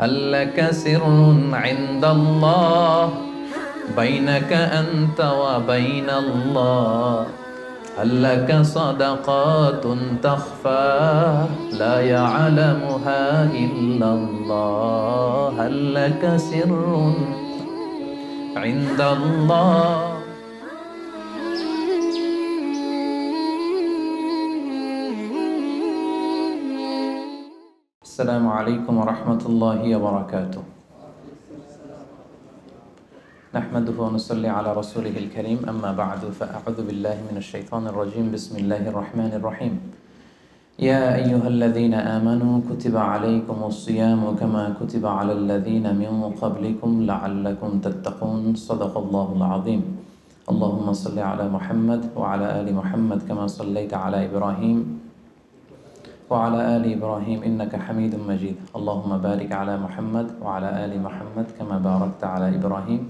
هل لك سر عند الله بينك أنت وبين الله؟ هل لك صدقات تخفى لا يعلمها إلا الله؟ هل لك سر عند الله؟ السلام عليكم ورحمة الله وبركاته. نحمده ونصلي على رسوله الكريم، أما بعد، فأعوذ بالله من الشيطان الرجيم. بسم الله الرحمن الرحيم. يا أيها الذين آمنوا كتب عليكم الصيام كما كتب على الذين من قبلكم لعلكم تتقون. صدق الله العظيم. اللهم صل على محمد وعلى آل محمد كما صليت على إبراهيم وعلى آل إبراهيم إنك حميد مجيد. اللهم بارك على محمد وعلى آل محمد كما باركت على إبراهيم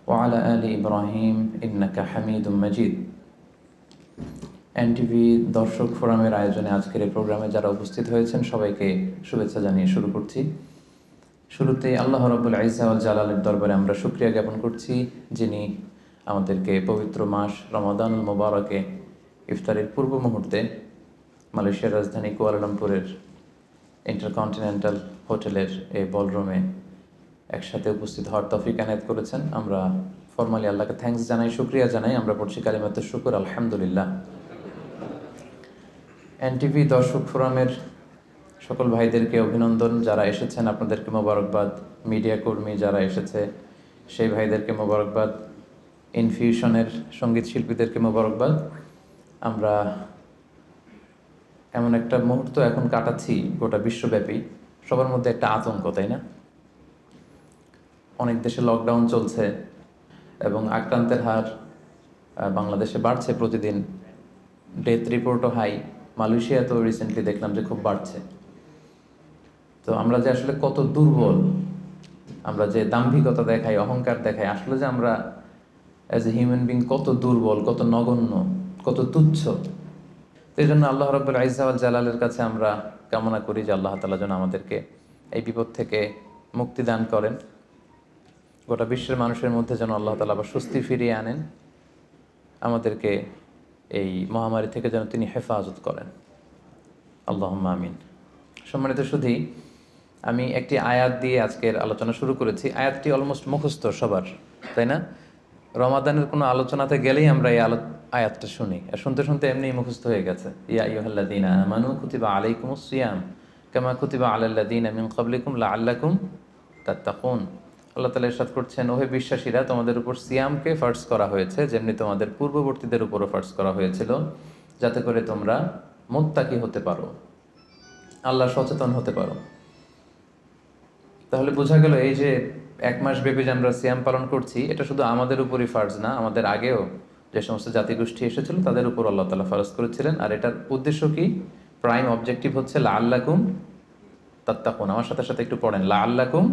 وعلى آل إبراهيم إنك حميد مجيد. NTV দর্শক ফোরামের আয়োজনে আজকের এই প্রোগ্রামে যারা উপস্থিত হয়েছেন সবাইকে শুভেচ্ছা জানিয়ে শুরু করছি। শুরুতে আল্লাহ রাব্বুল ইজ্জা ওয়াল জালালের দরবারে আমরা শুকরিয়া জ্ঞাপন করছি, যিনি আমাদেরকে পবিত্র মাস রমাদানুল মুবারকে ইফতারের পূর্ব মুহূর্তে মালয়েশিয়ার রাজধানী কুয়ালালামপুরের ইন্টারকন্টিনেন্টাল হোটেলের এই বলরুমে একসাথে উপস্থিত হওয়ার তৌফিক এনায়েত করেছেন। আমরা ফরমালি আল্লাহকে থ্যাঙ্কস জানাই, শুকরিয়া জানাই। আমরা পড়ছি কালিমাতুশ শুকর, আলহামদুলিল্লাহ। এনটিভি দর্শক ফোরামের সকল ভাইদেরকে অভিনন্দন, যারা এসেছেন আপনাদেরকে মোবারকবাদ। মিডিয়া কর্মী যারা এসেছে সেই ভাইদেরকে মোবারকবাদ। ইনফিউশনের সঙ্গীত শিল্পীদেরকে মোবারকবাদ। আমরা এমন একটা মুহূর্ত এখন কাটাচ্ছি গোটা বিশ্বব্যাপী, সবার মধ্যে একটা আতঙ্ক, তাই না? অনেক দেশে লকডাউন চলছে এবং আক্রান্তের হার বাংলাদেশে বাড়ছে প্রতিদিন। ডেথ রিপোর্টও হাই। মালয়েশিয়া তো রিসেন্টলি দেখলাম যে খুব বাড়ছে। তো আমরা যে আসলে কত দুর্বল, আমরা যে দাম্ভিকতা দেখাই, অহংকার দেখাই, আসলে যে আমরা অ্যাজ এ হিউম্যান বিং কত দুর্বল, কত নগণ্য, কত তুচ্ছ। এই জন্য আল্লাহ রাব্বুল ইজ্জা ওয়াল জালালের কাছে আমরা কামনা করি যে আল্লাহ তাআলা যেন আমাদেরকে এই বিপদ থেকে মুক্তি দান করেন। গোটা বিশ্বের মানুষের মধ্যে যেন আল্লাহ তাআলা আবার স্বস্তি ফিরিয়ে আনেন। আমাদেরকে এই মহামারী থেকে যেন তিনি হেফাজত করেন। আল্লাহুম্মা আমিন। সম্মানিত সুধী, আমি একটি আয়াত দিয়ে আজকের আলোচনা শুরু করেছি। আয়াতটি অলমোস্ট মুখস্থ সবার, তাই না? রমাদানের কোনো আলোচনাতে গেলেই আমরা এই আয়াতটা শুনি, আর শুনতে শুনতে এমনি মুখস্থ হয়ে গেছে। ইয়া আইয়ুহাল্লাযীনা আমানু কুতিবা আলাইকুমুস সিয়াম কামা কুতিবা আলাল্লাযীনা মিন ক্বাবলিকুম লাআল্লাকুম তাত্তাকুন। আল্লাহ তাআলা ইরশাদ করছেন, ওহে বিশ্বাসীরা, তোমাদের উপর সিয়ামকে ফার্জ করা হয়েছে যেমনি তোমাদের পূর্ববর্তীদের উপরও ফার্জ করা হয়েছিল, যাতে করে তোমরা মুত্তাকি হতে পারো, আল্লাহ সচেতন হতে পারো। তাহলে বোঝা গেল এই যে এক মাস ব্যাপী যে আমরা সিয়াম পালন করছি, এটা শুধু আমাদের উপরই ফার্জ না, আমাদের আগেও যে সমস্ত জাতিগোষ্ঠী এসেছিল তাদের উপর আল্লাহ তাআলা ফারজ করেছিলেন। আর এটার উদ্দেশ্য কি? প্রাইম অবজেক্টিভ হচ্ছে লাআল্লাকুম তাত্তাকুন। আমার সাথে সাথে একটু পড়েন, লাআল্লাকুম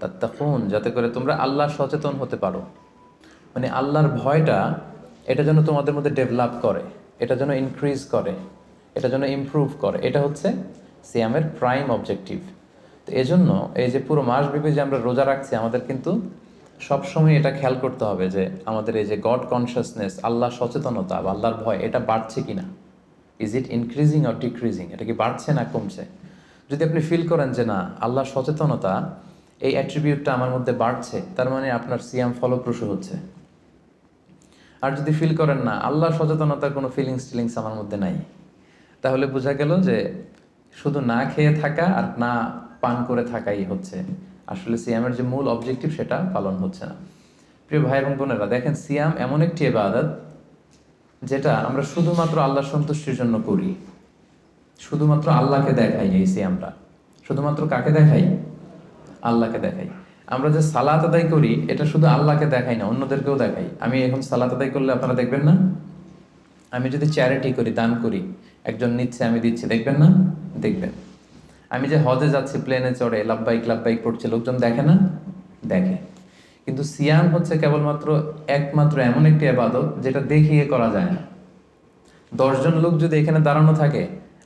তাত্তাকুন, যাতে করে তোমরা আল্লাহ সচেতন হতে পারো। মানে আল্লাহর ভয়টা এটা যেন তোমাদের মধ্যে ডেভেলপ করে, এটা যেন ইনক্রিজ করে, এটা যেন ইমপ্রুভ করে। এটা হচ্ছে সিয়ামের প্রাইম অবজেক্টিভ। তো এজন্য এই যে পুরো মাসব্যাপী যে আমরা রোজা রাখছি, আমাদের কিন্তু সবসময় এটা খেয়াল করতে হবে যে আমাদের এই যে গড কনসিয়াসনেস, আল্লাহ সচেতনতা বা আল্লাহর ভয়, এটা বাড়ছে কিনা। Is it increasing or decreasing? এটা কি বাড়ছে না কমছে? যদি আপনি ফিল করেন যে না, আল্লাহ সচেতনতা এই অ্যাট্রিবিউটটা আমার মধ্যে বাড়ছে, তার মানে আপনার সিয়াম ফলপ্রসূ হচ্ছে। আর যদি ফিল করেন না, আল্লাহ সচেতনতার কোনো ফিলিংস আমার মধ্যে নাই, তাহলে বোঝা গেল যে শুধু না খেয়ে থাকা আর না পান করে থাকাই হচ্ছে আসলে সিয়ামের যে মূল অবজেক্টিভ, সেটা পালন হচ্ছে না। প্রিয় ভাই এবং বোনেরা, দেখেন, সিয়াম এমন একটি ইবাদত যেটা আমরা শুধুমাত্র আল্লাহর সন্তুষ্টির জন্য করি, শুধুমাত্র আল্লাহকে দেখাই। এই সিয়ামটা শুধুমাত্র কাকে দেখাই? আল্লাহকে দেখাই। আমরা যে সালাত আদায় করি, এটা শুধু আল্লাহকে দেখাই না, অন্যদেরকেও দেখাই। আমি এখন সালাত আদায় করলে আপনারা দেখবেন না? আমি যদি চ্যারিটি করি, দান করি, একজন নিচ্ছে, আমি দিচ্ছি, দেখবেন না? দেখবেন। আমি যে হজে যাচ্ছি, প্লেনে চড়ে লাব্বাইক লাব্বাইক পড়ছে, লোকজন দেখে না? দেখে। কিন্তু সিয়াম হচ্ছে কেবলমাত্র একমাত্র এমন একটি ইবাদত যেটা দেখিয়ে করা যায় না। 10 জন লোক যদি এখানে দাঁড়ানো থাকে,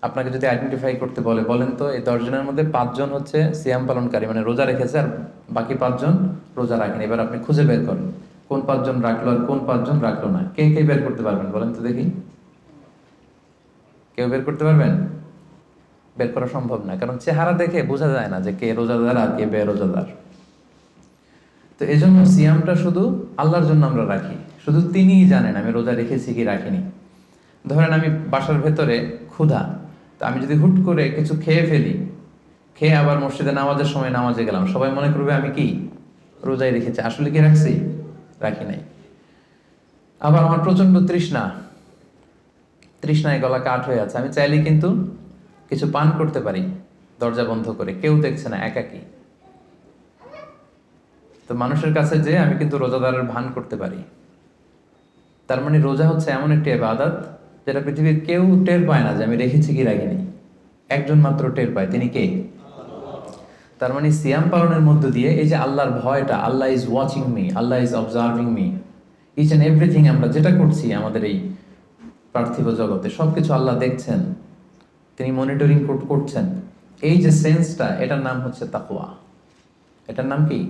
আপনাকে যদি আইডেন্টিফাই করতে বলে, বলেন তো এই 10 জনের মধ্যে 5 জন হচ্ছে সিয়াম পালনকারী, মানে রোজা রেখেছে, আর বাকি 5 জন রোজা রাখেনি। এবার আপনি খুঁজে বের করেন কোন 5 জন রাখলো আর কোন 5 জন রাখলো না। কে কে বের করতে পারবেন বলেন তো দেখি? কেউ বের করতে পারবেন? বের করা সম্ভব না, কারণ চেহারা দেখে বোঝা যায় না যে কে রোজাদার আর কে বেরোজাদার। তো এই জন্য সিয়ামটা শুধু আল্লাহর জন্য আমরা রাখি, শুধু তিনিই জানেন আমি রোজা রেখেছি কি রাখিনি। ধরেন আমি বাসার ভেতরে ক্ষুধা, তো আমি যদি হুট করে কিছু খেয়ে ফেলি, খেয়ে আবার মসজিদে নামাজের সময় নামাজে গেলাম, সবাই মনে করবে আমি কি রোজাই রেখেছি। আসলে কি রাখছি? রাখি নাই। আবার আমার প্রচন্ড তৃষ্ণায় গলা কাঠ হয়ে আছে, আমি চাইলে কিন্তু কিছু পান করতে পারি দরজা বন্ধ করে, কেউ দেখছে না, একাকি। তো মানুষের কাছে যে আমি কিন্তু রোজাদারের ভান করতে পারি। তার মানে রোজা হচ্ছে এমন একটি ইবাদত যেটা পৃথিবীর কেউ টের পায় না যে আমি রেখেছি কি রাখিনি। একজন মাত্র টের পায়, তিনি কে? তার মানে সিয়াম পালনের মধ্য দিয়ে এই যে আল্লাহর ভয়টা, Allah is watching me, Allah is observing me, each and everything আমরা যেটা করছি আমাদের এই পার্থিব জগতে সবকিছু আল্লাহ দেখছেন, তিনি মনিটরিং করছেন। এই যে সেন্সটা, এটার নাম হচ্ছে তাকওয়া। এটার নাম কি?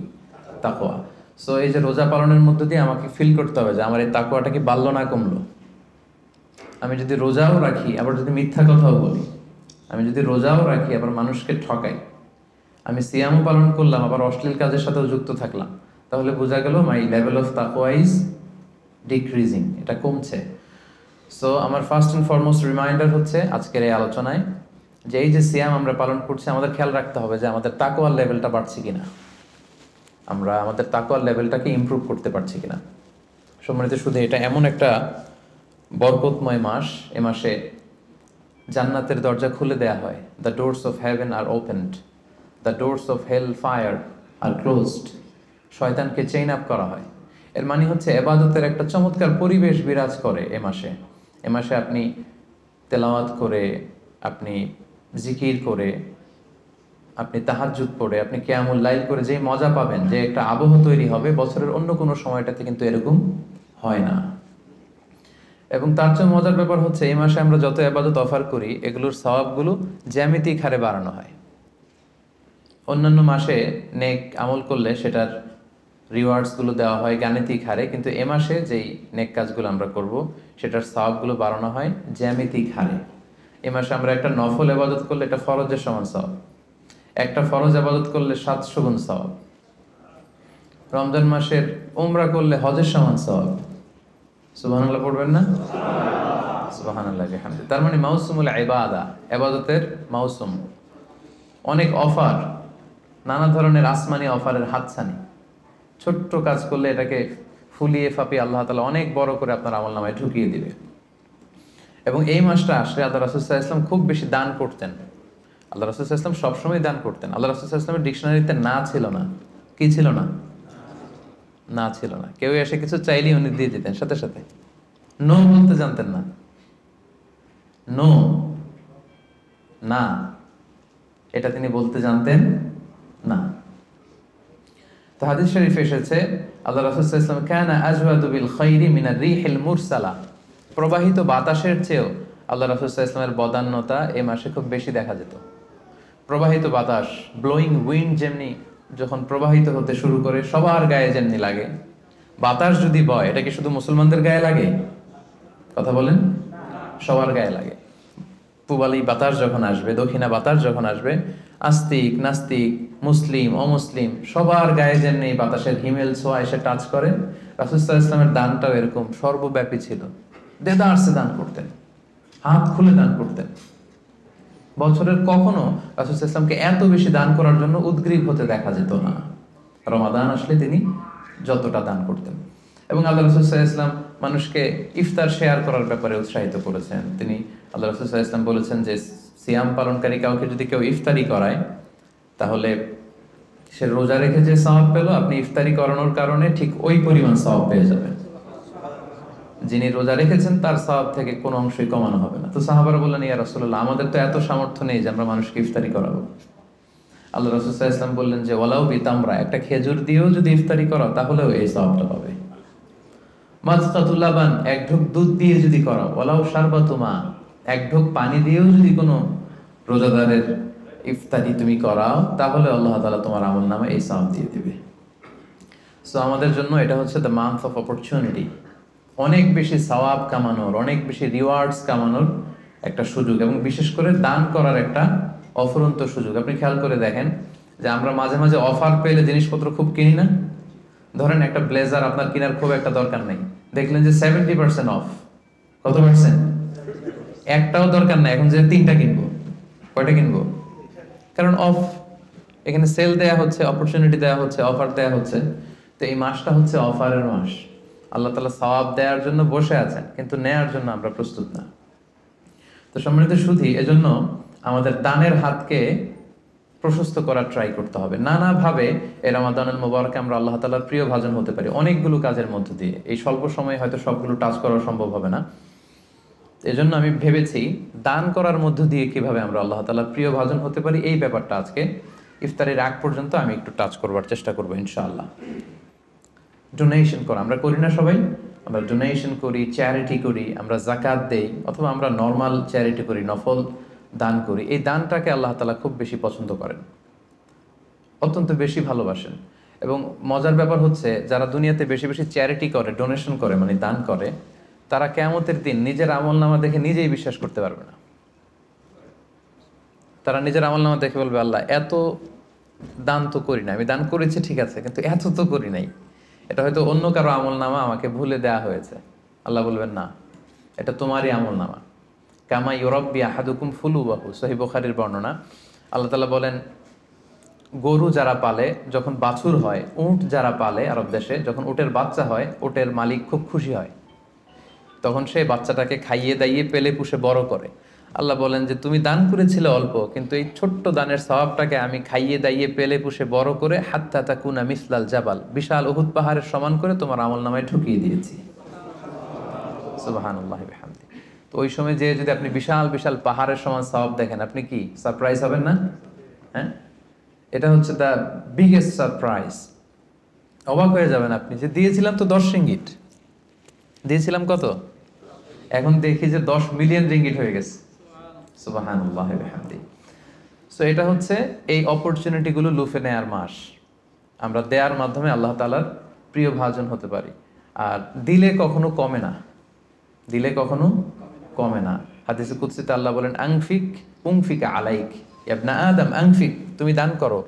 তাকওয়া। সো এই যে রোজা পালনের মধ্য দিয়ে আমাকে ফিল করতে হবে যে আমার এই তাকওয়াটা কি বাড়লো না কমলো। আমি যদি রোজাও রাখি আবার যদি মিথ্যা কথাও বলি, আমি যদি রোজাও রাখি আবার মানুষকে ঠকাই, আমি সিয়ামও পালন করলাম আবার অশ্লীল কাজের সাথেও যুক্ত থাকলাম, তাহলে বোঝা গেল মাই লেভেল অফ তাকওয়া ইজ ডিক্রিজিং, এটা কমছে। সো আমার ফার্স্ট অ্যান্ড ফরমোস্ট রিমাইন্ডার হচ্ছে আজকের এই আলোচনায় যে এই যে সিয়াম আমরা পালন করছি, আমাদের খেয়াল রাখতে হবে যে আমাদের তাকওয়ার লেভেলটা বাড়ছে কিনা, আমরা আমাদের তাকওয়ার লেভেলটাকে ইমপ্রুভ করতে পারছি কিনা। সম্মানিত শুধু এটা এমন একটা বরকতময় মাস, এ মাসে জান্নাতের দরজা খুলে দেয়া হয়। The doors of heaven are opened, the doors of hell fire are closed. শয়তানকে চেইন আপ করা হয়। এর মানে হচ্ছে এবাদতের একটা চমৎকার পরিবেশ বিরাজ করে এ মাসে। এ মাসে আপনি তেলাওয়াত করে, আপনি জিকির করে, আপনি তাহাজ্জুদ পড়ে, আপনি কিয়ামুল লাইল করে যে মজা পাবেন, যে একটা আবহ তৈরি হবে, বছরের অন্য কোনো সময়টাতে কিন্তু এরকম হয় না। এবং তার চেয়ে মজার ব্যাপার হচ্ছে এই মাসে আমরা যত ইবাদত অফার করি এগুলোর সওয়াবগুলো জ্যামিতিক হারে বাড়ানো হয়। অন্যান্য মাসে নেক আমল করলে সেটার রিওয়ার্ডসগুলো দেওয়া হয় গাণিতিক হারে, কিন্তু এ মাসে যেই নেক কাজগুলো আমরা করব সেটার সওয়াবগুলো বাড়ানো হয় জ্যামিতিক হারে। এ মাসে আমরা একটা নফল ইবাদত করলে এটা ফরজের সমান সওয়াব, একটা ফরজ ইবাদত করলে 700 গুণ সওয়াব, রমজান মাসের উমরা করলে হজের সমান সওয়াব। সুবহানাল্লাহ পড়বেন না? সুবহানাল্লাহ বিহামদিহি। তার মানে মাউসুমুল ইবাদা, ইবাদতের মাউসুম, অনেক অফার, নানা ধরনের আসমানি অফারের হাতছানি। ছোট্ট কাজ করলে এটাকে ফুলিয়ে ফাপিয়ে আল্লাহ তাআলা অনেক বড় করে আপনার আমলনামায় ঢুকিয়ে দিবে। এবং এই মাসটা আসলে আল্লাহ রাসূল সাল্লাল্লাহু আলাইহি ওয়াসাল্লাম খুব বেশি দান করতেন। আল্লাহ রাসূল সাল্লাল্লাহু আলাইহি ওয়াসাল্লাম সবসময় দান করতেন। আল্লাহ রাসূল সাল্লাল্লাহু আলাইহি ওয়াসাল্লামের ডিকশনারিতে না ছিল না। কি ছিল না? না ছিল না। কেউ এসে কিছু চাইলেই উনি দিয়ে দিতেন সাথে সাথে। নো বলতে জানতেন না। নো, না, এটা তিনি বলতে জানতেন না। তো হাদিস শরীফে এসেছে আল্লাহ রাসূল সাল্লাল্লাহু আলাইহি ওয়াসাল্লাম কানা আজওয়াদু বিল খাইরি মিনার রিহিল মুরসালা। প্রবাহিত বাতাসের চেয়েও আল্লাহ রাসূল সাল্লাল্লাহু আলাইহি ওয়াসাল্লামের বদান্যতা এই মাসে খুব বেশি দেখা যেত। প্রবাহিত বাতাস, ব্লোয়িং উইন্ড যেমনি যখন প্রবাহিত হতে শুরু করে সবার গায়ে যেমনি লাগে, বাতাস যদি বয় এটা কি শুধু মুসলমানদের গায়ে লাগে? কথা বলেন, সবার গায়ে লাগে। পূবালী বাতাস যখন আসবে, দক্ষিণা বাতাস যখন আসবে, আস্তিক নাস্তিক, মুসলিম অমুসলিম সবার গায়ে যেমনি বাতাসের হিমেল ছোঁয়া এসে টাচ করে, রাসূল সাল্লাল্লাহু আলাইহি ওয়াসাল্লামের দানটাও এরকম সর্বব্যাপী ছিল। দেদারসে দান করতেন, হাত খুলে দান করতেন। বছরের কখনো রাসূল সাল্লাল্লাহু আলাইহি ওয়াসাল্লামকে এত বেশি দান করার জন্য উদগ্রীব হতে দেখা যেত না। রমাদান আসলে তিনি যতটা দান করতেন। এবং আল্লাহ রাসূল সাল্লাল্লাহু আলাইহি ওয়াসাল্লাম মানুষকে ইফতার শেয়ার করার ব্যাপারে উৎসাহিত করেছেন। তিনি আল্লাহ রাসূল সাল্লাল্লাহু আলাইহি ওয়াসাল্লাম বলেছেন যে সিয়াম পালনকারী কাউকে যদি কেউ ইফতারি করায় তাহলে সে রোজা রেখে যে সওয়াব পেল, আপনি ইফতারি করানোর কারণে ঠিক ওই পরিমাণ সওয়াব পেয়ে যাবেন। যিনি রোজা রেখেছেন তার সওয়াব থেকে কোনো অংশই কমানো হবে না। তো সাহাবারা বললেন, ইয়া রাসূলুল্লাহ, আমাদের তো এত সামর্থ্য নেই যে আমরা মানুষকে ইফতারি করাবো। আল্লাহ রাসূল সাল্লাল্লাহু আলাইহি ওয়াসাল্লাম বললেন যে ওয়ালাউ বিতামরা, একটা খেজুর দিয়েও যদি ইফতারি করো তাহলেও এই সওয়াবটা পাবে। মাযকাতুল লাবান, এক ঢোক দুধ দিয়ে যদি করো, ওয়ালাউ শারবাতু মা, এক ঢোক পানি দিয়েও যদি কোনো রোজাদারের ইফতারি তুমি করাও, তাহলে আল্লাহ তাআলা তোমার আমল নামে এই সওয়াব দিয়ে দিবে। সো আমাদের জন্য এটা হচ্ছে দ্য মান্থ অফ অপরচুনিটি, অনেক বেশি সওয়াব কামানোর, অনেক বেশি রিওয়ার্ডস কামানোর একটা সুযোগ, এবং বিশেষ করে দান করার একটা অফুরন্ত সুযোগ। আপনি খেয়াল করে দেখেন যে আমরা মাঝে মাঝে অফার পেলে জিনিসপত্র খুব কিনি না। ধরেন একটা ব্লেজার আপনার কেনার খুব একটা দরকার নেই, দেখলেন যে 70% অফ। কত পার্সেন্ট? একটাও দরকার নাই, এখন যে 3টা কিনবো, কয়টা কিনবো? কারণ অফ, এখানে সেল দেয়া হচ্ছে, অপরচুনিটি দেয়া হচ্ছে, অফার দেয়া হচ্ছে। তো এই মাসটা হচ্ছে অফারের মাস। আল্লাহ তাআলা সওয়াব দেওয়ার জন্য বসে আছেন, কিন্তু নেয়ার জন্য আমরা প্রস্তুত না। তো সম্মানিত সুধী, এজন্য আমাদের দানের হাতকে প্রশস্ত করার ট্রাই করতে হবে। নানাভাবে এই রমাদানুল মুবারকে আমরা আল্লাহ তাআলার প্রিয় ভাজন হতে পারি অনেকগুলো কাজের মধ্য দিয়ে। এই স্বল্প সময়ে হয়তো সবগুলো টাচ করা সম্ভব হবে না, এজন্য আমি ভেবেছি দান করার মধ্য দিয়ে কিভাবে আমরা আল্লাহ তাআলার প্রিয় ভাজন হতে পারি, এই ব্যাপারটা আজকে ইফতারের আগ পর্যন্ত আমি একটু টাচ করবার চেষ্টা করবো ইনশাআল্লাহ। ডোনেশন করা আমরা করি না সবাই? আমরা ডোনেশন করি, চ্যারিটি করি, আমরা যাকাত দেই, অথবা আমরা নর্মাল চ্যারিটি করি, নফল দান করি। এই দানটাকে আল্লাহ তাআলা খুব বেশি পছন্দ করেন, অত্যন্ত বেশি ভালোবাসেন। এবং মজার ব্যাপার হচ্ছে, যারা দুনিয়াতে বেশি বেশি চ্যারিটি করে, ডোনেশন করে, মানে দান করে, তারা কিয়ামতের দিন নিজের আমলনামা দেখে নিজেই বিশ্বাস করতে পারবে না। তারা নিজের আমলনামা দেখে বলবে, আল্লাহ এত দান তো করি না, আমি দান করেছি ঠিক আছে, কিন্তু এত তো করি নাই, এটা হয়তো অন্য কারো আমলনামা, আমাকে ভুলে দেয়া হয়েছে। আল্লাহ বলবেন, না, এটা তোমারই আমলনামা। কামা ইউরাব্বি আহাদুকুম ফুলুবাহু, সহিহ বুখারীর বর্ণনা। আল্লাহ তাআলা বলেন, গরু যারা পালে, যখন বাছুর হয়, উট যারা পালে আরব দেশে, যখন উটের বাচ্চা হয়, উটের মালিক খুব খুশি হয়, তখন সে বাচ্চাটাকে খাইয়ে দাইয়ে পেলে পুষে বড় করে। আল্লাহ বলেন যে তুমি দান করেছিলে অল্প, কিন্তু এই ছোট্ট দানের সওয়াবটাকে আমি খাইয়ে দাইয়ে পেলে পুষে বড় করে হাত্তা তাকুনা মিসলাল জাবাল, বিশাল উহুদ পাহাড়ের সমান করে তোমার আমলনামায় ঢুকিয়ে দিয়েছি। সুবহানাল্লাহি ওয়া বিহামদিহি। তো ওই সময় যে যদি আপনি বিশাল বিশাল পাহাড়ের সমান সওয়াব দেখেন, আপনি কি সারপ্রাইজ হবেন না? হ্যাঁ, এটা হচ্ছে দ্য বিগেস্ট সারপ্রাইজ। অবাক হয়ে যাবেন আপনি, যে দিয়েছিলাম তো 10 রিঙ্গিট, দিয়েছিলাম কত, এখন দেখি যে 10 মিলিয়ন রিঙ্গিট হয়ে গেছে। সুবহানাল্লাহি ওয়া বিহামদিহি। সো এটা হচ্ছে এই অপরচুনিটিগুলো লুফে নেয়ার মাস। আমরা দেয়ার মাধ্যমে আল্লাহ তাআলার প্রিয় ভাজন হতে পারি। আর দিলে কখনো কমে না, দিলে কখনো কমে না। হাদিসে কুদসিতে আল্লাহ বলেন, আনফিক উনফিক আলাইক, ইবনা আদম আনফিক, তুমি দান করো,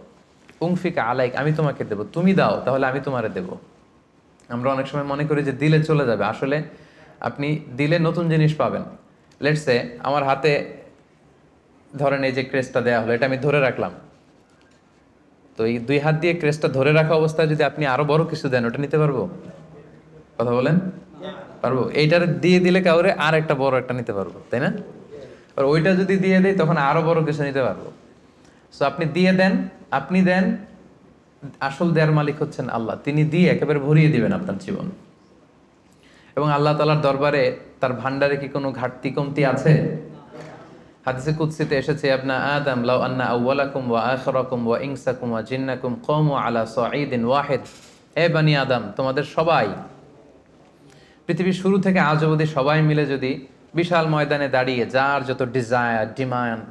উনফিক আলাইক, আমি তোমাকে দেব, তুমি দাও তাহলে আমি তোমারে দেব। আমরা অনেক সময় মনে করি যে দিলে চলে যাবে, আসলে আপনি দিলে নতুন জিনিস পাবেন। লেটস সে আমার হাতে ধরেন এই যে ক্রেস্টটা দেয়া হলো, এটা আমি ধরে রাখলাম, তো এই 2 হাত দিয়ে ক্রেস্টটা ধরে রাখা অবস্থায় যদি আপনি আরো বড় কিছু দেন, ওটা নিতে পারবো? কথা বলেন, পারবো? এইটার দিয়ে দিলে কাউরে আর একটা বড় একটা নিতে পারবো, তাই না? আর ওইটা যদি দিয়ে দেয়, তখন আরো বড় কিছু নিতে পারবো। সো আপনি দিয়ে দেন, আপনি দেন, আসল দেয়ার মালিক হচ্ছেন আল্লাহ। তিনি দিয়ে একেবারে ভরিয়ে দিবেন আপনার জীবন। এবং আল্লাহ তাআলার দরবারে তার ভান্ডারে কি কোনো ঘাটতি কমতি আছে? হাদিসে কুদসিতে এসেছে, আবনা আদম লাউ আন্না আউওয়ালাকুম ওয়া আখিরাকুম ওয়া ইনসাকুম ওয়া জিন্নাকুম কামু আলা সাঈদিন ওয়াহিদ, হে বনি আদম, তোমাদের সবাই, পৃথিবীর শুরু থেকে আজ অবধি সবাই মিলে যদি বিশাল ময়দানে দাঁড়িয়ে যার যত ডিজায়ার, ডিমান্ড,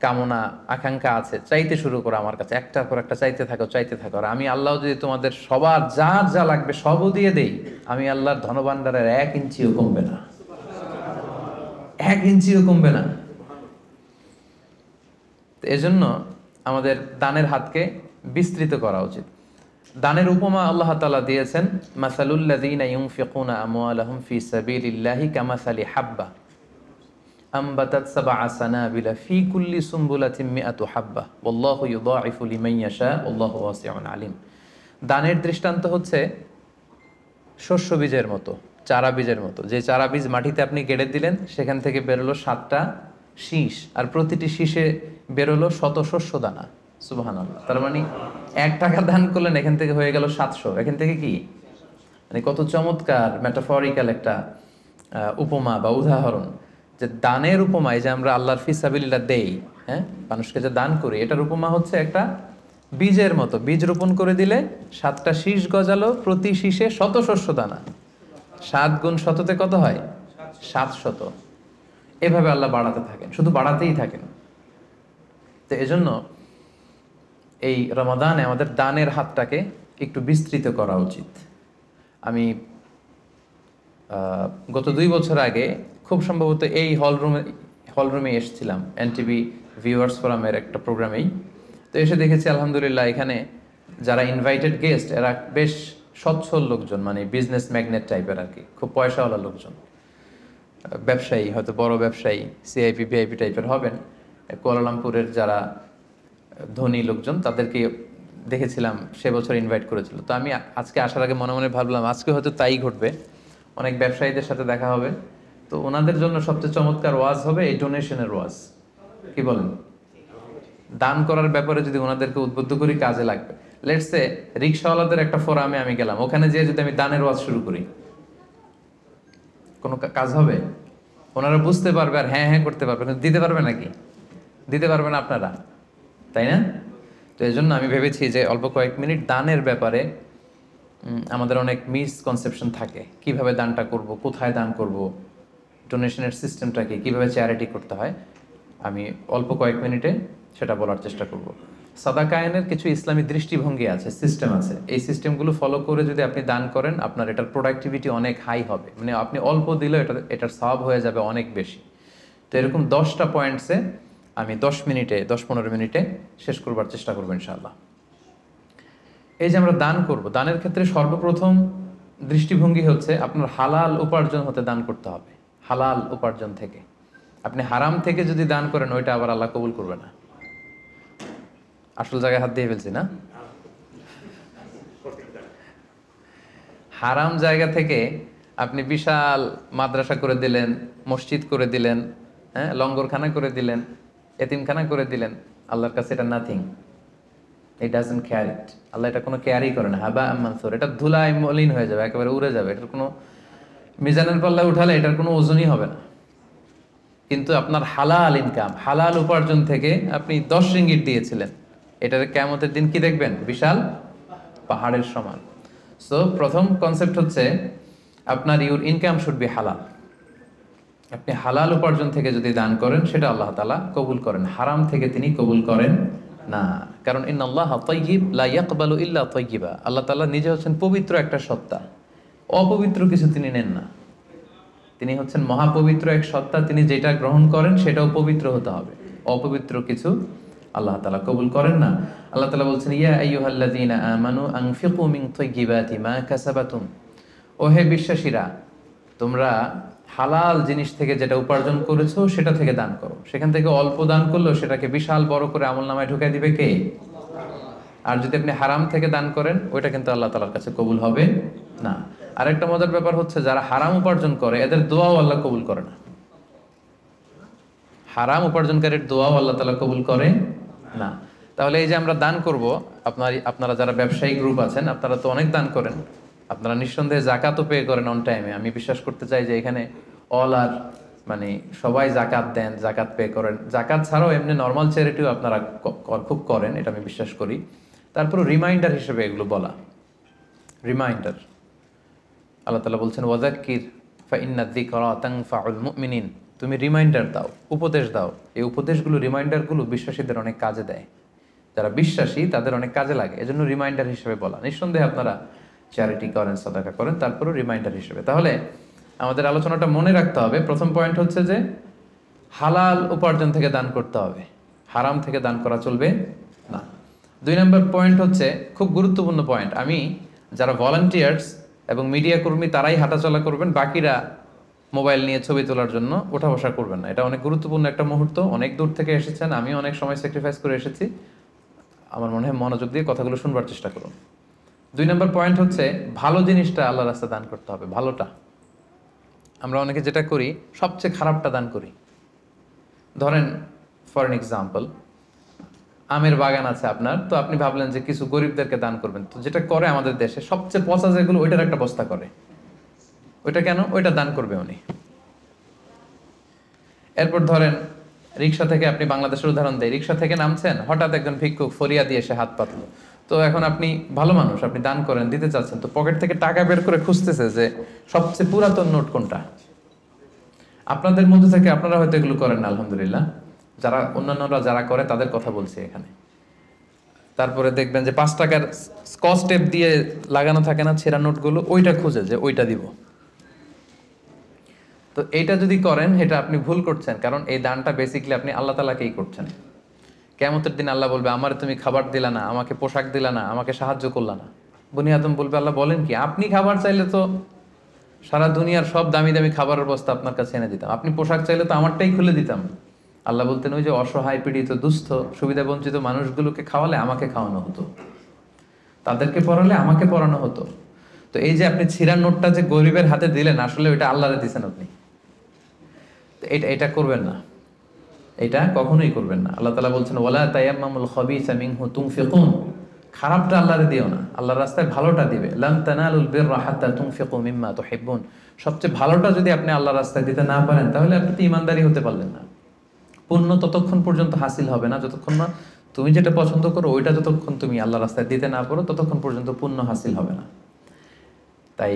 কামনা, আকাঙ্ক্ষা আছে, চাইতে শুরু করো আমার কাছে, একটার পর একটা চাইতে থাকো, চাইতে থাকো। আর আমি আল্লাহ যদি তোমাদের সবার যার যা লাগবে সবও দিয়ে দেই, আমি আল্লাহর ধনভাণ্ডারের 1 ইঞ্চিও কমবে না, 1 ইঞ্চিও কমবে না। তো এজন্য আমাদের দানের হাতকে বিস্তৃত করা উচিত। দানের উপমা আল্লাহ তাআলা দিয়েছেন, মাসালুল্লাযীনা ইউনফিকুনা আমওয়ালাহুম ফি সাবিলিল্লাহি কামাসালি হাব্বা আমবাতাত সাবআ সানাবিলা ফি কুল্লি সুমবুলাতিন মিআতু হাব্বা ওয়াল্লাহু ইউদাঈফু লিমান ইয়াশা ওয়াল্লাহু ওয়াসিউন আলিম। দানের দৃষ্টান্ত হচ্ছে শস্য বীজের মতো, চারা বীজের মতো। যে চারা বীজ মাটিতে আপনি গেড়ে দিলেন, সেখান থেকে বেরোলো 7টা শীষ, আর প্রতিটি শীষে বেরোলো শত শস্য দানা। সুবহানাল্লাহ। তার মানে 1 টাকা দান করলেন, এখান থেকে হয়ে গেল 700। এখান থেকে কি, মানে কত চমৎকার মেটাফরিক্যাল একটা উপমা বা উদাহরণ, যে দানের উপমা, এই যে আমরা আল্লাহর ফি সাবিলিল্লাহ দেই, হ্যাঁ, মানুষকে যে দান করি, এটার উপমা হচ্ছে একটা বীজের মতো। বীজ রোপণ করে দিলে 7টা শীষ গজালো, প্রতি শীষে শত শস্য দানা। 7 গুণ শততে কত হয়? 700। এভাবে আল্লাহ বাড়াতে থাকেন, শুধু বাড়াতেই থাকেন। তো এজন্য এই রমাদানে আমাদের দানের হাতটাকে একটু বিস্তৃত করা উচিত। আমি গত 2 বছর আগে খুব সম্ভবত এই হলরুমে এসেছিলাম এনটিভি ভিউয়ার্স ফোরামের একটা প্রোগ্রামেই। তো এসে দেখেছি আলহামদুলিল্লাহ এখানে যারা ইনভাইটেড গেস্ট এরা বেশ সচ্ছল লোকজন, মানে বিজনেস ম্যাগনেট টাইপের আর কি, খুব পয়সাওয়ালা লোকজন, ব্যবসায়ী, হয়তো বড় ব্যবসায়ী, সিআইপি ভিআইপি টাইপের হবেন। কুয়ালালামপুরের যারা ধনী লোকজন তাদেরকে দেখেছিলাম সে বছর ইনভাইট করেছিল। তো আমি আজকে আসার আগে মনে মনে ভাবলাম আজকে হয়তো তাই ঘটবে, অনেক ব্যবসায়ীদের সাথে দেখা হবে। তো ওনাদের জন্য সবচেয়ে চমৎকার ওয়াজ হবে এই ডোনেশনের ওয়াজ। কি বলেন? দান করার ব্যাপারে যদি ওনাদেরকে উদ্বুদ্ধ করি কাজে লাগবে। লেটস সে রিক্সাওয়ালাদের একটা ফোরামে আমি গেলাম, ওখানে যেয়ে যদি আমি দানের ওয়াজ শুরু করি, কোনো কাজ হবে? ওনারা বুঝতে পারবে আর হ্যাঁ হ্যাঁ করতে পারবে, কিন্তু দিতে পারবে নাকি? দিতে পারবেন আপনারা, তাই না? তো এই জন্য আমি ভেবেছি যে অল্প কয়েক মিনিট দানের ব্যাপারে আমাদের অনেক মিসকনসেপশন থাকে। কিভাবে দানটা করব, কোথায় দান করব, ডোনেশনের সিস্টেমটা কি, কীভাবে চ্যারিটি করতে হয়, আমি অল্প কয়েক মিনিটে সেটা বলার চেষ্টা করব। সাদাকায়নের কিছু ইসলামী দৃষ্টিভঙ্গি আছে, সিস্টেম আছে। এই সিস্টেমগুলো ফলো করে যদি আপনি দান করেন আপনার এটার প্রোডাক্টিভিটি অনেক হাই হবে, মানে আপনি অল্প দিলেও এটার সওয়াব হয়ে যাবে অনেক বেশি। তো এরকম 10টা পয়েন্টসে আমি 10-15 মিনিটে শেষ করবার চেষ্টা করবো ইনশাআল্লাহ। এই যে আমরা দান করব, দানের ক্ষেত্রে সর্বপ্রথম দৃষ্টিভঙ্গি হচ্ছে আপনার হালাল উপার্জন হতে দান করতে হবে। হালাল উপার্জন থেকে। আপনি হারাম থেকে যদি দান করেন ওইটা আবার আল্লাহ কবুল করবে না। আসল জায়গায় হাত দিয়ে ফেলছি না? হারাম জায়গা থেকে আপনি বিশাল মাদ্রাসা করে দিলেন, মসজিদ করে দিলেন, হ্যাঁ, লঙ্গরখানা করে দিলেন, এতিমখানা করে দিলেন, আল্লাহর কাছে এটা নাথিং। ইট ডাজন্ট কেয়ার ইট। আল্লাহ এটা কোনো কেয়ারই করে না। হাবা মানসুর, এটা ধুলায় মলিন হয়ে যাবে, একেবারে উড়ে যাবে। এটার কোনো মিজানের পাল্লায় উঠালে এটার কোনো ওজনই হবে না। কিন্তু আপনার হালাল ইনকাম, হালাল উপার্জন থেকে আপনি 10 রিঙ্গিট দিয়েছিলেন, এটার কিয়ামতের দিন কি দেখবেন? বিশাল পাহাড়ের সমান। সো প্রথম কনসেপ্ট হচ্ছে আপনার ইউর ইনকাম শুড বি হালাল। আপনি হালাল উপার্জন থেকে যদি দান করেন সেটা আল্লাহ তাআলা কবুল করেন, হারাম থেকে তিনি কবুল করেন না। কারণ ইন্নাল্লাহা তাইয়্যিব লা ইয়াকবালু ইল্লা তাইয়্যিবা। আল্লাহ তাআলা নিজে হচ্ছেন পবিত্র একটা সত্তা, অপবিত্র কিছু তিনি নেন না। তিনি হচ্ছেন মহাপবিত্র এক সত্তা, তিনি যেটা গ্রহণ করেন সেটাও পবিত্র হতে হবে। অপবিত্র কিছু আল্লাহ তাআলা কবুল করেন না। আল্লাহ তাআলা বলছেন ইয়া আইয়ুহাল্লাযীনা আমানু আনফিকু মিন তাইয়্যিবাতি মা কাসাবাতুম। ও হে বিশ্বাসীরা, তোমরা হালাল জিনিস থেকে যেটা উপার্জন করেছো সেটা থেকে দান করো। সেখান থেকে অল্প দান করলেও সেটাকে বিশাল বড় করে আমলনামায় ঢুকাই দিবে কে? আর যদি আপনি হারাম থেকে দান করেন ওইটা কিন্তু আল্লাহ তাআলার কাছে কবুল হবে না। আরেকটা মজার ব্যাপার হচ্ছে যারা হারাম উপার্জন করে এদের দোয়াও আল্লাহ কবুল করে না। হারাম উপার্জনকারীর দোয়াও আল্লাহ তাআলা কবুল করে না। তাহলে এই যে আমরা দান করব, আপনারা যারা ব্যবসায়ী গ্রুপ আছেন আপনারা তো অনেক দান করেন, আপনারা নিঃসন্দেহে জাকাতও পে করেন অন টাইমে। আমি বিশ্বাস করতে চাই যে এখানে অল আর মানে সবাই জাকাত দেন, জাকাত পে করেন। জাকাত ছাড়াও এমনি নর্মাল চ্যারিটিও আপনারা খুব করেন, এটা আমি বিশ্বাস করি। তারপরে রিমাইন্ডার হিসেবে এগুলো বলা, রিমাইন্ডার। আল্লাহ তাআলা বলছেন ওয়াযাক্কির ফাইন্না যিকরা তানফাউল মুমিনিন। তুমি রিমাইন্ডার দাও, উপদেশ দাও। এই উপদেশগুলো, রিমাইন্ডারগুলো বিশ্বাসীদের অনেক কাজে দেয়। যারা বিশ্বাসী তাদের অনেক কাজে লাগে, এজন্য রিমাইন্ডার হিসেবে বলা। নিঃসন্দেহে আপনারা চ্যারিটি করেন, সাদাকা করেন, তারপরেও রিমাইন্ডার হিসেবে। তাহলে আমাদের আলোচনাটা মনে রাখতে হবে, প্রথম পয়েন্ট হচ্ছে যে হালাল উপার্জন থেকে দান করতে হবে, হারাম থেকে দান করা চলবে না। 2 নম্বর পয়েন্ট হচ্ছে খুব গুরুত্বপূর্ণ পয়েন্ট, আমি যারা ভলান্টিয়ার্স এবং মিডিয়া কর্মী তারাই হাঁটাচলা করবেন, বাকিরা মোবাইল নিয়ে ছবি তোলার জন্য ওঠা বসা করবেন না। এটা অনেক গুরুত্বপূর্ণ একটা মুহূর্ত, অনেক দূর থেকে এসেছেন, আমি অনেক সময় স্যাক্রিফাইস করে এসেছি। আমার মনে হয় মনোযোগ দিয়ে কথাগুলো শুনবার চেষ্টা করুন। 2 নম্বর পয়েন্ট হচ্ছে ভালো জিনিসটা আল্লাহ রাস্তায় দান করতে হবে, ভালোটা। আমরা অনেকে যেটা করি সবচেয়ে খারাপটা দান করি। ধরেন ফর এন এক্সাম্পল, আমের বাগান আছে আপনার, তো আপনি ভাবলেন যে কিছু গরিবদেরকে দান করবেন। তো যেটা করে আমাদের দেশে সবচেয়ে পচা যেগুলো ওইটার একটা বস্তা করে, ওইটা কেন? ওইটা দান করবে উনি। এরপর ধরেন রিক্সা থেকে, আপনি বাংলাদেশের উদাহরণ দেয়, রিক্সা থেকে নামছেন, হঠাৎ একজন ভিক্ষুক ফরিয়া দিয়ে এসে হাত পাতলো। তো এখন আপনি ভালো মানুষ, আপনি দান করেন, দিতে চাচ্ছেন, তো পকেট থেকে টাকা বের করে খুঁজতেছে যে সবচেয়ে পুরাতন নোট কোনটা। আপনাদের মধ্যে থেকে আপনারা হয়তো এগুলো করেন না, আলহামদুলিল্লাহ। যারা অন্যান্যরা যারা করে তাদের কথা বলছি এখানে। তারপরে দেখবেন যে 5 টাকার স্কচ টেপ দিয়ে লাগানো থাকে না ছেঁড়া নোটগুলো, ওইটা খুঁজে যে ওইটা দিব। তো এইটা যদি করেন এটা আপনি ভুল করছেন, কারণ এই দানটা বেসিক্যালি আপনি আল্লাহ তাআলাকেই করছেন। কিয়ামতের দিন আল্লাহ বলবে, আমার তুমি খাবার দিলা না, আমাকে পোশাক দিলা না, আমাকে সাহায্য করলা না। বনি আদম বলবে, আল্লাহ বলেন কি, আপনি খাবার চাইলে তো সারা দুনিয়ার সব দামি দামি খাবারের বস্তা আপনার কাছে এনে দিতাম, আপনি পোশাক চাইলে তো আমারটাই খুলে দিতাম। আল্লাহ বলতেন, ওই যে অসহায় পীড়িত দুস্থ সুবিধা বঞ্চিত মানুষগুলোকে খাওয়ালে আমাকে খাওয়ানো হতো, তাদেরকে পড়ালে আমাকে পড়ানো হতো। তো এই যে আপনি ছিঁড়া নোটটা যে গরিবের হাতে দিলেন, আসলে ওইটা আল্লাহরে দিছেন আপনি। তো এটা এটা করবেন না, এটা কখনোই করবেন না। আল্লাহ তাআলা বলছেন, ওয়ালা তায়াম্মামুল খাবিসা মিনহু তুনফিকুন, খারাপটা আল্লাহরে দিও না, আল্লাহর রাস্তায় ভালোটা দিবে। লান তানালুল বিররা হাত্তা তুনফিকু মিম্মা তুহিব্বুন, সবচেয়ে ভালোটা যদি আপনি আল্লাহর রাস্তায় দিতে না পারেন, তাহলে আপনি তো ঈমানদারি হতে পারলেন না। পুণ্য ততক্ষণ পর্যন্ত হাসিল হবে না যতক্ষণ না তুমি যেটা পছন্দ করো ওইটা যতক্ষণ তুমি আল্লাহর রাস্তায় দিতে না পারো, ততক্ষণ পর্যন্ত পুণ্য হাসিল হবে না। তাই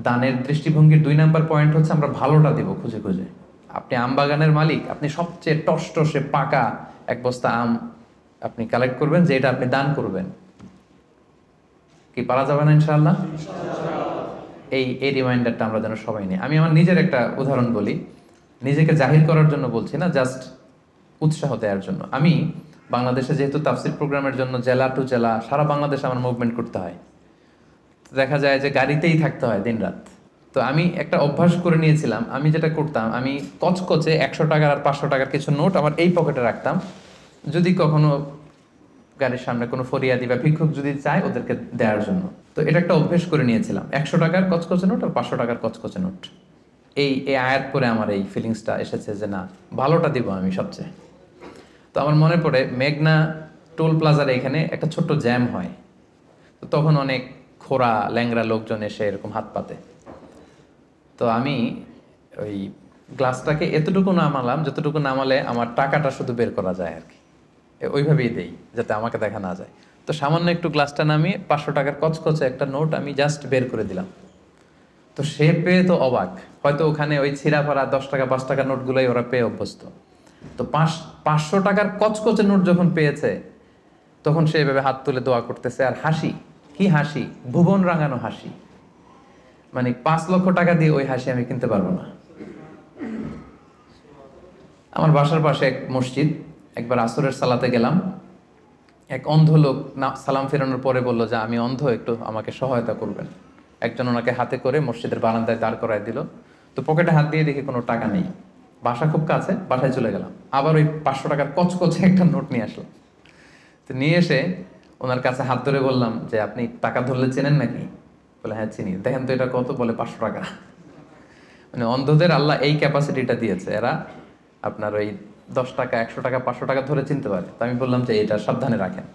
দানের দৃষ্টিভঙ্গির 2 নাম্বার পয়েন্ট হচ্ছে আমরা ভালোটা দিব খুঁজে খুঁজে। আপনি আম বাগানের মালিক, আপনি সবচেয়ে টসটসে পাকা এক বস্তা আম আপনি কালেক্ট করবেন, যে এটা আপনি দান করবেন। কি পারা যাবে না ইনশাআল্লাহ? এই রিমাইন্ডারটা আমরা যেন সবাই নিই। আমি আমার নিজের একটা উদাহরণ বলি, নিজেকে জাহির করার জন্য বলছি না, জাস্ট উৎসাহ দেওয়ার জন্য। আমি বাংলাদেশে যেহেতু তাফসির প্রোগ্রামের জন্য জেলা টু জেলা সারা বাংলাদেশে আমার মুভমেন্ট করতে হয়, দেখা যায় যে গাড়িতেই থাকতে হয় দিনরাত। তো আমি একটা অভ্যাস করে নিয়েছিলাম, আমি যেটা করতাম, আমি কচকচে 100 টাকার আর 500 টাকার কিছু নোট আমার এই পকেটে রাখতাম। যদি কখনো গাড়ির সামনে কোনো ফরিয়াদি বা ভিক্ষুক যদি চায় ওদেরকে দেওয়ার জন্য, তো এটা একটা অভ্যেস করে নিয়েছিলাম, 100 টাকার কচকচে নোট আর 500 টাকার কচকচে নোট। এই এই আয়াত পরে আমার এই ফিলিংসটা এসেছে যে না, ভালোটা দিব আমি সবচেয়ে। তো আমার মনে পড়ে মেঘনা টোল প্লাজার এখানে একটা ছোট্ট জ্যাম হয়, তো তখন অনেক খোরা ল্যাংরা লোকজন এসে এরকম হাত পাতে। তো আমি ওই গ্লাসটাকে এতটুকু নামালাম যতটুকু নামালে আমার টাকাটা শুধু বের করা যায় আর কি, ওইভাবেই দেই যাতে আমাকে দেখা না যায়। তো সামান্য একটু গ্লাসটা নামিয়ে 500 টাকার কচকচে একটা নোট আমি জাস্ট বের করে দিলাম। তো সে পেয়ে তো অবাক, হয়তো ওখানে ওই ছিঁড়া ফাড়া 10 টাকা 5 টাকার নোটগুলোই ওরা পেয়ে অভ্যস্ত। তো 500 টাকার কচকচে নোট যখন পেয়েছে, তখন সে এভাবে হাত তুলে দোয়া করতেছে আর হাসি, কি হাসি, ভুবন রাঙানো হাসি। মানে 5 লক্ষ টাকা দিয়ে ওই হাসি আমি কিনতে পারবো না। আমার বাসার পাশে এক মসজিদ, একবার আসরের সালাতে গেলাম, এক অন্ধ লোক সালাম ফেরানোর পরে বললো যে আমি অন্ধ, একটু আমাকে সহায়তা করবেন। একজন ওনাকে হাতে করে মসজিদের বারান্দায় দাঁড় করায় দিল। তো পকেটে হাত দিয়ে দেখি কোনো টাকা নেই, বাসা খুব কাছে, বাসায় চলে গেলাম। আবার ওই 500 টাকার কচকচে একটা নোট নিয়ে আসলাম। তো নিয়ে এসে ওনার কাছে হাত ধরে বললাম যে আপনি টাকা ধরলে চেনেন নাকি? বলে হ্যাঁ চিনি। দেখেন তো এটা কত? বলে 500 টাকা। মানে অন্ধদের আল্লাহ এই ক্যাপাসিটিটা দিয়েছে, এরা আপনার ওই 10 টাকা 100 টাকা 500 টাকা ধরে চিনতে পারে। তো আমি বললাম যে এটা সাবধানে রাখেন।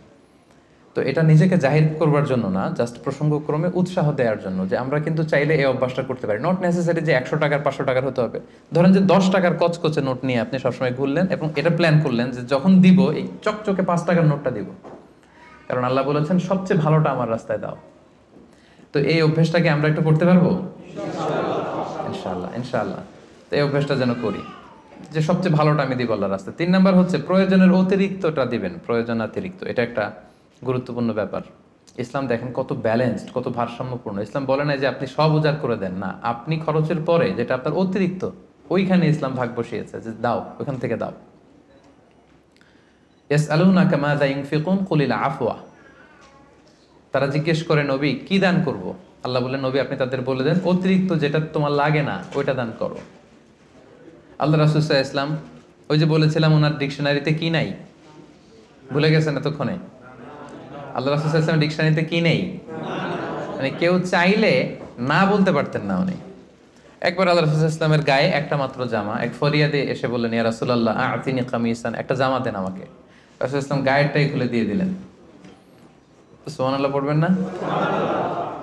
তো এটা নিজেকে জাহির করবার জন্য না, জাস্ট প্রসঙ্গক্রমে উৎসাহ দেওয়ার জন্য, যে আমরা কিন্তু চাইলে এই অভ্যাসটা করতে পারি। নট নেসেসারি যে 100 টাকার 500 টাকার হতে হবে। ধরেন যে 10 টাকার কচকচে নোট নিয়ে আপনি সবসময় ঘুরলেন এবং এটা প্ল্যান করলেন যে যখন দিব এই চকচকে 5 টাকার নোটটা দিব, কারণ আল্লাহ বলেছেন সবচেয়ে ভালোটা আমার রাস্তায় দাও। তো এই অভ্যেসটাকে আমরা একটু করতে পারবো ইনশাআল্লাহ, ইনশাআল্লাহ। তো এই অভ্যেসটা যেন করি যে সবচেয়ে ভালোটা আমি দিব আল্লাহর রাস্তায়। 3 নাম্বার হচ্ছে প্রয়োজনের অতিরিক্তটা দিবেন, প্রয়োজন অতিরিক্ত, এটা একটা গুরুত্বপূর্ণ ব্যাপার। ইসলাম দেখেন কত ব্যালেন্সড, কত ভারসাম্যপূর্ণ। ইসলাম বলে না যে আপনি সব উজাড় করে দেন, না, আপনি খরচের পরে যেটা আপনার অতিরিক্ত ওইখানে ইসলাম ভাগ বসিয়েছে যে দাও, ওইখান থেকে দাও। ইয়াসআলুনাকা মাযা ইউনফিকুন কুলিল আফওয়া, তারা জিজ্ঞেস করে নবী কি দান করব? আল্লাহ বলেন নবী আপনি তাদের বলে দেন অতিরিক্ত যেটা তোমার লাগে না ওইটা দান করো। আল্লাহ রাসূল সাল্লাল্লাহু আলাইহি ওয়াসাল্লাম, ওই যে বলেছিলাম ওনার ডিকশনারিতে কি নাই, ভুলে গেছেন এতক্ষণে? আল্লাহ রাসূল সাল্লাল্লাহু আলাইহি ওয়াসাল্লাম ডিকশনারিতে কি নেই? মানে কেউ চাইলে না বলতে পারতেন না উনি। একবার আল্লাহ রাসূল সাল্লাল্লাহু আলাইহি ওয়াসাল্লামের গায়ে একটা মাত্র জামা, এক ফরিয়াদি এসে বললেন ইয়া রাসূলুল্লাহ আ'তিনি কামিসান, একটা জামা দেন আমাকে। রাসূল সাল্লাল্লাহু আলাইহি ওয়াসাল্লাম গায়েরটাই খুলে দিয়ে দিলেন। সুবহানাল্লাহ পড়বেন না?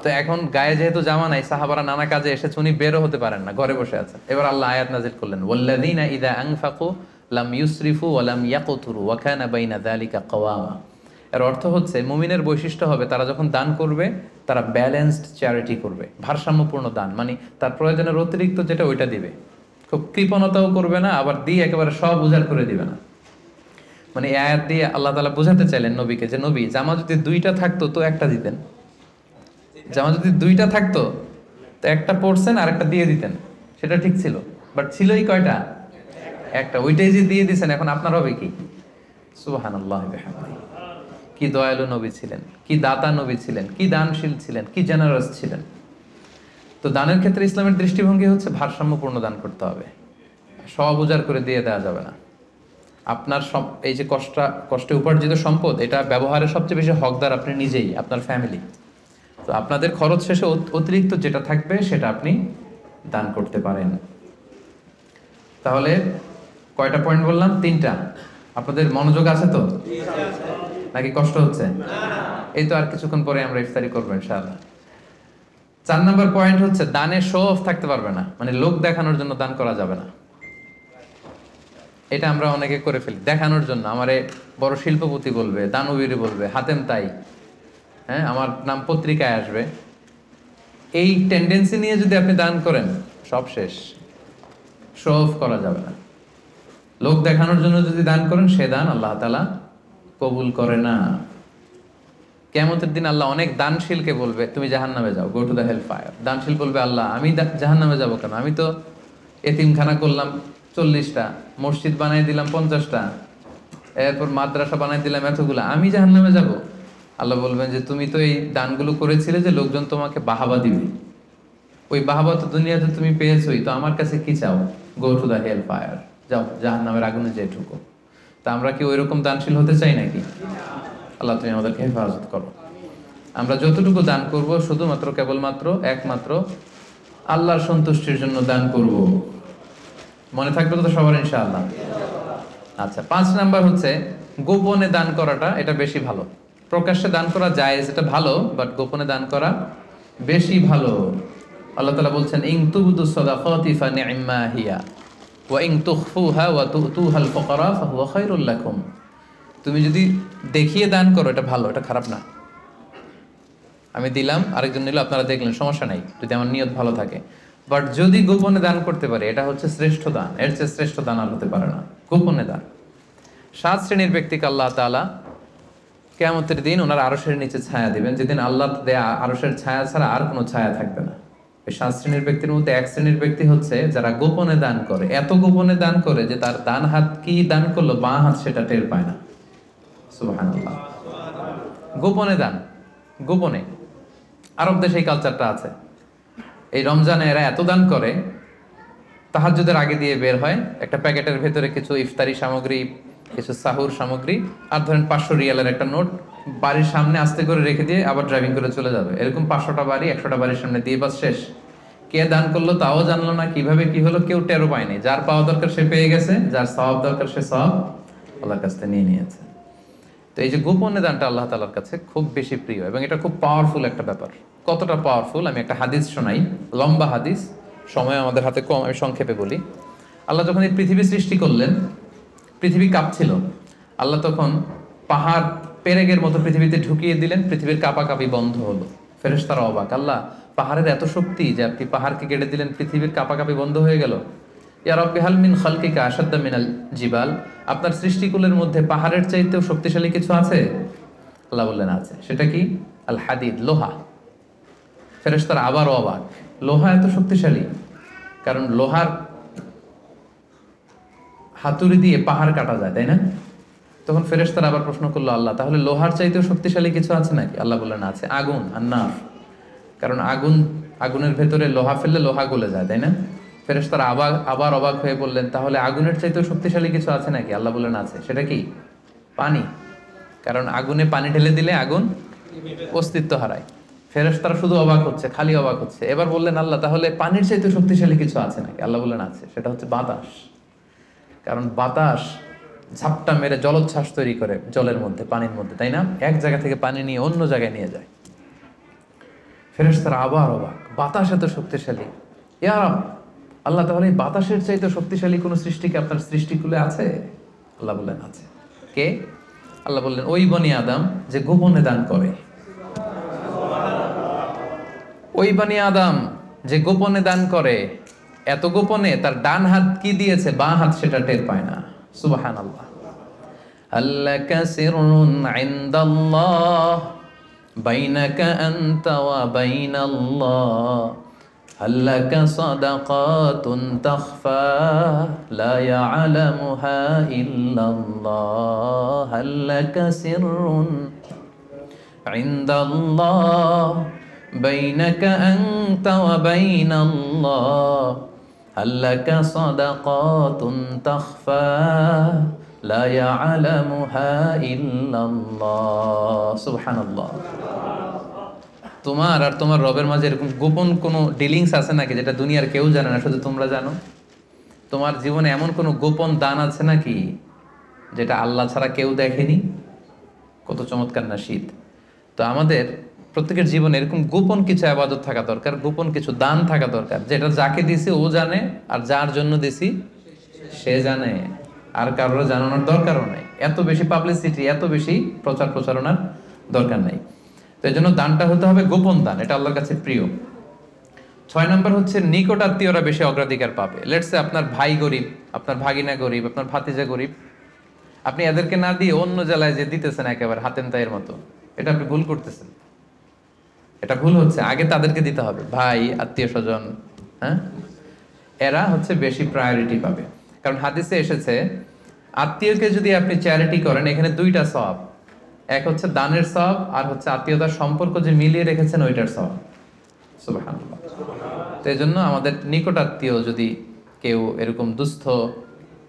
তো এখন গায়ে যেহেতু জামা নাই, সাহাবারা নানা কাজে এসেছে, উনি বেরও হতে পারেন না, ঘরে বসে আছেন। এবার আল্লাহ আয়াত নাযিল করলেন ওয়াল্লাযীনা ইযা আনফাকু লাম ইউসরিফু ওয়া লাম ইয়াকতুরু ওয়া কানা বাইনা যালিকা কাওয়ামা। এর অর্থ হচ্ছে মুমিনের বৈশিষ্ট্য হবে তারা যখন দান করবে তারা ব্যালেন্সড চ্যারিটি করবে, ভারসাম্যপূর্ণ দান, মানে তার প্রয়োজনের অতিরিক্ত যেটা ওইটা দিবে। খুব কৃপণতাও করবে না, আবার দিয়ে একেবারে সব উজাড় করে দিবে না। মানে এই আয়াত দিয়ে আল্লাহ তাআলা বোঝাতে চাইলেন নবীকে যে নবী, জামা যদি দুইটা থাকতো তো একটা দিতেন, জামা যদি দুইটা থাকতো তো একটা পরছেন আর একটা দিয়ে দিতেন, সেটা ঠিক ছিল। বাট ছিলই কয়টা? একটা। ওইটাই যে দিয়ে দিছেন, এখন আপনার হবে কি? সুবহানাল্লাহ বিহামদিহি। কি দয়ালু নবী ছিলেন, কি দাতা নবী ছিলেন, কি দানশীল ছিলেন, কি জেনারাস ছিলেন। তো দানের ক্ষেত্রে ইসলামের দৃষ্টিভঙ্গি হচ্ছে ভারসাম্যপূর্ণ দান করতে হবে, সব উজাড় করে দিয়ে দেওয়া যাবে না। আপনার এই যে কষ্টে উপার্জিত সম্পদ, এটা ব্যবহারের সবচেয়ে বেশি হকদার আপনি নিজেই, আপনার ফ্যামিলি। তো আপনাদের খরচ শেষে অতিরিক্ত যেটা থাকবে সেটা আপনি দান করতে পারেন। তাহলে কয়টা পয়েন্ট বললাম? 3টা। আপনাদের মনোযোগ আছে তো, নাকি কষ্ট হচ্ছে? এই তো আর কিছুক্ষণ পরে আমরা ইফতারি করবো ইনশাআল্লাহ। 4 নম্বর পয়েন্ট হচ্ছে দানে শো অফ থাকতে পারবে না, মানে লোক দেখানোর জন্য দান করা যাবে না। এটা আমরা অনেকে করে ফেলি দেখানোর জন্য। আমারে বড় শিল্পপতি বলবে, দানবীর বলবে, হাতেম তাই, হ্যাঁ আমার নাম পত্রিকায় আসবে। এই টেন্ডেন্সি নিয়ে যদি আপনি দান করেন, সব শেষ। শো অফ করা যাবে না। লোক দেখানোর জন্য যদি দান করেন, সে দান আল্লাহ তাআলা কবুল করে না। কিয়ামতের দিন আল্লাহ অনেক দানশীলকে বলবে তুমি জাহান্নামে যাও, go to the hell fire. দানশীল বলবে আল্লাহ আমি জাহান্নামে যাবো কেন? আমি তো এতিমখানা করলাম 40টা, মসজিদ বানাই দিলাম 50টা, এরপর মাদ্রাসা বানাই দিলাম এতগুলো, আমি জাহান্নামে যাব? আল্লাহ বলবেন যে তুমি তো এই দানগুলো করেছিলে যে লোকজন তোমাকে বাহাবা দিবে, ওই বাহাবা তো দুনিয়াতে তুমি পেয়েছোই, তো আমার কাছে কি চাও? Go to the hell fire, যাও জাহান্নামের আগুনে যেয়ে ঢুকো। তা আমরা কি ওইরকম দানশীল হতে চাই নাকি? আল্লাহ তুমি আমাদেরকে হেফাজত করো। আমরা যতটুকু দান করব শুধুমাত্র কেবলমাত্র একমাত্র আল্লাহর সন্তুষ্টির জন্য দান করব। মনে থাকবে তো সবার ইনশাআল্লাহ? আচ্ছা, 5 নাম্বার হচ্ছে গোপনে দান করাটা, এটা বেশি ভালো। প্রকাশ্যে দান করা জায়েজ, এটা ভালো, বাট গোপনে দান করা বেশি ভালো। আল্লাহ তাআলা বলছেন ইন তুবদু সাদাকাতি ফানি'মা হিয়া ওয়া ইন তুখফুহা ওয়া তুতুহাল ফুকারা ফাহুয়া খায়রুল লাকুম। তুমি যদি দেখিয়ে দান করো এটা ভালো, এটা খারাপ না। আমি দিলাম, আরেকজন নিল, আপনারা দেখলেন, সমস্যা নাই যদি আমার নিয়ত ভালো থাকে। বাট যদি গোপনে দান করতে পারে, এটা হচ্ছে শ্রেষ্ঠ দান। এর চেয়ে শ্রেষ্ঠ দান আর হতে পারে না, গোপনে দান। 7 শ্রেণীর ব্যক্তিকে আল্লাহ তাআলা কিয়ামতের দিন ওনার আরশের নিচে ছায়া দিবেন, যেদিন আল্লাহ দেয়া আরশের ছায়া ছাড়া আর কোনো ছায়া থাকবে না। এই 7 শ্রেণীর ব্যক্তির মধ্যে 1 শ্রেণীর ব্যক্তি হচ্ছে যারা গোপনে দান করে, এত গোপনে দান করে যে তার ডান হাত কি দান করলো, বাঁ হাত সেটা টের পায় না। সুবহানাল্লাহ। গোপনে দান, গোপনে। আরব দেশে এই কালচারটা আছে। এই রমজানে এরা এত দান করে, তাহাজ্জুদের আগে দিয়ে বের হয়, একটা প্যাকেটের ভেতরে কিছু ইফতারি সামগ্রী, কিছু সাহুর সামগ্রী, আর ধরেন 500 রিয়ালের একটা নোট বাড়ির সামনে আস্তে করে রেখে দিয়ে আবার ড্রাইভিং করে চলে যাবে। এরকম 500টা বাড়ি 100টা বাড়ির সামনে দিয়ে বাস শেষ। কে দান করলো তাও জানলো না, কিভাবে কি হলো কেউ টেরও পায়নি। যার পাওয়া দরকার সে পেয়ে গেছে, যার সওয়াব দরকার সে সওয়াব আল্লাহর কাছ থেকে নিয়ে নিয়েছে। তো এই যে গোপনে দানটা আল্লাহ তাআলার কাছে খুব বেশি প্রিয়, এবং এটা খুব পাওয়ারফুল একটা ব্যাপার। কতটা পাওয়ারফুল আমি একটা হাদিস শোনাই, লম্বা হাদিস, সময় আমাদের হাতে কম, আমি সংক্ষেপে বলি। আল্লাহ যখন এই পৃথিবী সৃষ্টি করলেন, পৃথিবী কাঁপছিল। আল্লাহ তখন পাহাড় পেরেকের মতো পৃথিবীতে ঢুকিয়ে দিলেন, পৃথিবীর কাঁপাকাঁপি বন্ধ হলো। ফেরেশতারা অবাক, আল্লাহ পাহাড়ের এত শক্তি যে আপনি পাহাড়কে কেটে দিলেন, পৃথিবীর কাঁপাকাঁপি বন্ধ হয়ে গেল। ইয়া রাব্বি হাল মিন খালকিকা আশাদ্দা মিনাল জিবাল, আপনার সৃষ্টিকুলের মধ্যে পাহাড়ের চাইতেও শক্তিশালী কিছু আছে? আল্লাহ বললেন আছে। সেটা কি? আল হাদিদ, লোহা। ফেরেশতারা আবার অবাক, লোহা এত শক্তিশালী? কারণ লোহার হাতুড়ি দিয়ে পাহাড় কাটা যায়, তাই না? তখন ফেরেশতারা আবার প্রশ্ন করলো, আল্লাহ তাহলে লোহার চাইতেও শক্তিশালী কিছু আছে নাকি? আল্লাহ বললেন আছে, আগুন, আন্নার। কারণ আগুনের ভেতরে লোহা ফেললে লোহা গলে যায়, তাই না? ফেরেশতারা আবার অবাক হয়ে বললেন, তাহলে আগুনের চাইতেও শক্তিশালী কিছু আছে নাকি? আল্লাহ বললেন আছে। সেটা কি? পানি। কারণ আগুনে পানি ঢেলে দিলে আগুন অস্তিত্ব হারায়। ফেরেশতারা শুধু অবাক হচ্ছে, খালি অবাক হচ্ছে। এবার বললেন, আল্লাহ তাহলে পানির চাইতেও শক্তিশালী কিছু আছে নাকি? আল্লাহ বললেন আছে। সেটা হচ্ছে বাতাস। কারণ বাতাস ঝাপটা মেরে জলোচ্ছ্বাস তৈরি করে জলের মধ্যে, পানির মধ্যে, তাই না? এক জায়গা থেকে পানি নিয়ে অন্য জায়গায় নিয়ে যায়। ফেরেশতারা আবার অবাক, বাতাস এত শক্তিশালী? ইয়া রাব, আল্লাহ তাহলে এই বাতাসের চাইতে শক্তিশালী কোনো সৃষ্টি কি আপনার সৃষ্টিকুলে আছে? আল্লাহ বললেন আছে। কে? আল্লাহ বললেন ওই বনি আদম যে গোপনে দান করে। ওই বনি আদম যে গোপনে দান করে, এত গোপনে তার ডান হাত কি দিয়েছে বাঁ হাত সেটা টের পায় না। সুবহানাল্লাহ। আল্লাকা সিররুন ইনদাল্লাহ বাইনাকা আনতা ওয়া বাইনাল্লাহ আল্লাকা সাদাকাতুন তাখফা লা ইয়ালামুহা ইল্লাল্লাহ আল্লাকা সিররুন ইনদাল্লাহ বাইনাকা আনতা ওয়া বাইনাল্লাহ আল্লাকা সাদাকাতুন তাখফা লা ইয়ালামুহা ইল্লাল্লাহ। সুবহানাল্লাহ। তোমার আর তোমার রবের মাঝে এরকম গোপন কোনো ডিলিংস আছে নাকি যেটা দুনিয়ার কেউ জানে না, শুধু তোমরা জানো? তোমার জীবনে এমন কোনো গোপন দান আছে নাকি যেটা আল্লাহ ছাড়া কেউ দেখেনি? কত চমৎকার না শীত! তো আমাদের প্রত্যেকের জীবনে এরকম গোপন কিছু ইবাদত থাকা দরকার, গোপন কিছু দান থাকা দরকার, যেটা যাকে দিছি ও জানে, আর যার জন্য দিছি সে জানে, আর কারোর জানানোর দরকারও নাই। এত বেশি পাবলিসিটি, এত বেশি প্রচার প্রচারণার দরকার নাই। তো এই জন্য দানটা হতে হবে গোপন দান, এটা আল্লাহর কাছে প্রিয়। 6 নম্বর হচ্ছে নিকট আত্মীয়রা বেশি অগ্রাধিকার পাবে। লেটস সে আপনার ভাই গরিব, আপনার ভাগিনা গরিব, আপনার ভাতিজা গরিব, আপনি এদেরকে না দিয়ে অন্য জেলায় যে দিতেছেন একেবারে হাতেম তাইয়ের মতো, এটা আপনি ভুল করতেছেন। এটা ভুল হচ্ছে, আগে তাদেরকে দিতে হবে। ভাই, আত্মীয় স্বজন, হ্যাঁ, এরা হচ্ছে বেশি প্রায়োরিটি পাবে। কারণ হাদিসে এসেছে আত্মীয়কে যদি আপনি চ্যারিটি করেন, এখানে দুইটা সওয়াব, এক হচ্ছে দানের সওয়াব, আর হচ্ছে আত্মীয়তার সম্পর্ক যে মিলিয়ে রেখেছেন ওইটার সওয়াব। সুবহানাল্লাহ। তো এই জন্য আমাদের নিকট আত্মীয় যদি কেউ এরকম দুস্থ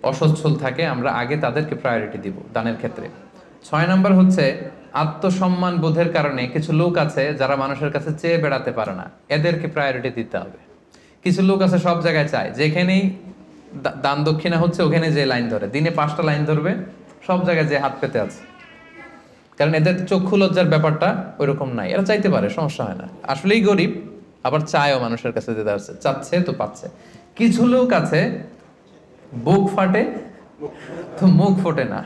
অসচ্ছল থাকে, আমরা আগে তাদেরকে প্রায়োরিটি দিব দানের ক্ষেত্রে। 6 নম্বর হচ্ছে আত্মসম্মান বোধের কারণে কিছু লোক আছে যারা মানুষের কাছে চেয়ে বেড়াতে পারে না, এদেরকে প্রায়োরিটি দিতে হবে। কিছু লোক আছে সব জায়গায় চায়, যেখানেই দান দক্ষিণা হচ্ছে ওখানে যে লাইন ধরে, দিনে 5টা লাইন ধরবে, সব জায়গায় যে হাত পেতে আছে। কারণ এদের চক্ষু লজ্জার ব্যাপারটা ওইরকম নাই, এরা চাইতে পারে, সমস্যা হয় না, আসলেই গরিব, আবার চায়ও মানুষের কাছে দিতে আসছে, চাচ্ছে তো পাচ্ছে। কিছু লোক আছে বুক ফাটে তো মুখ ফোটে না,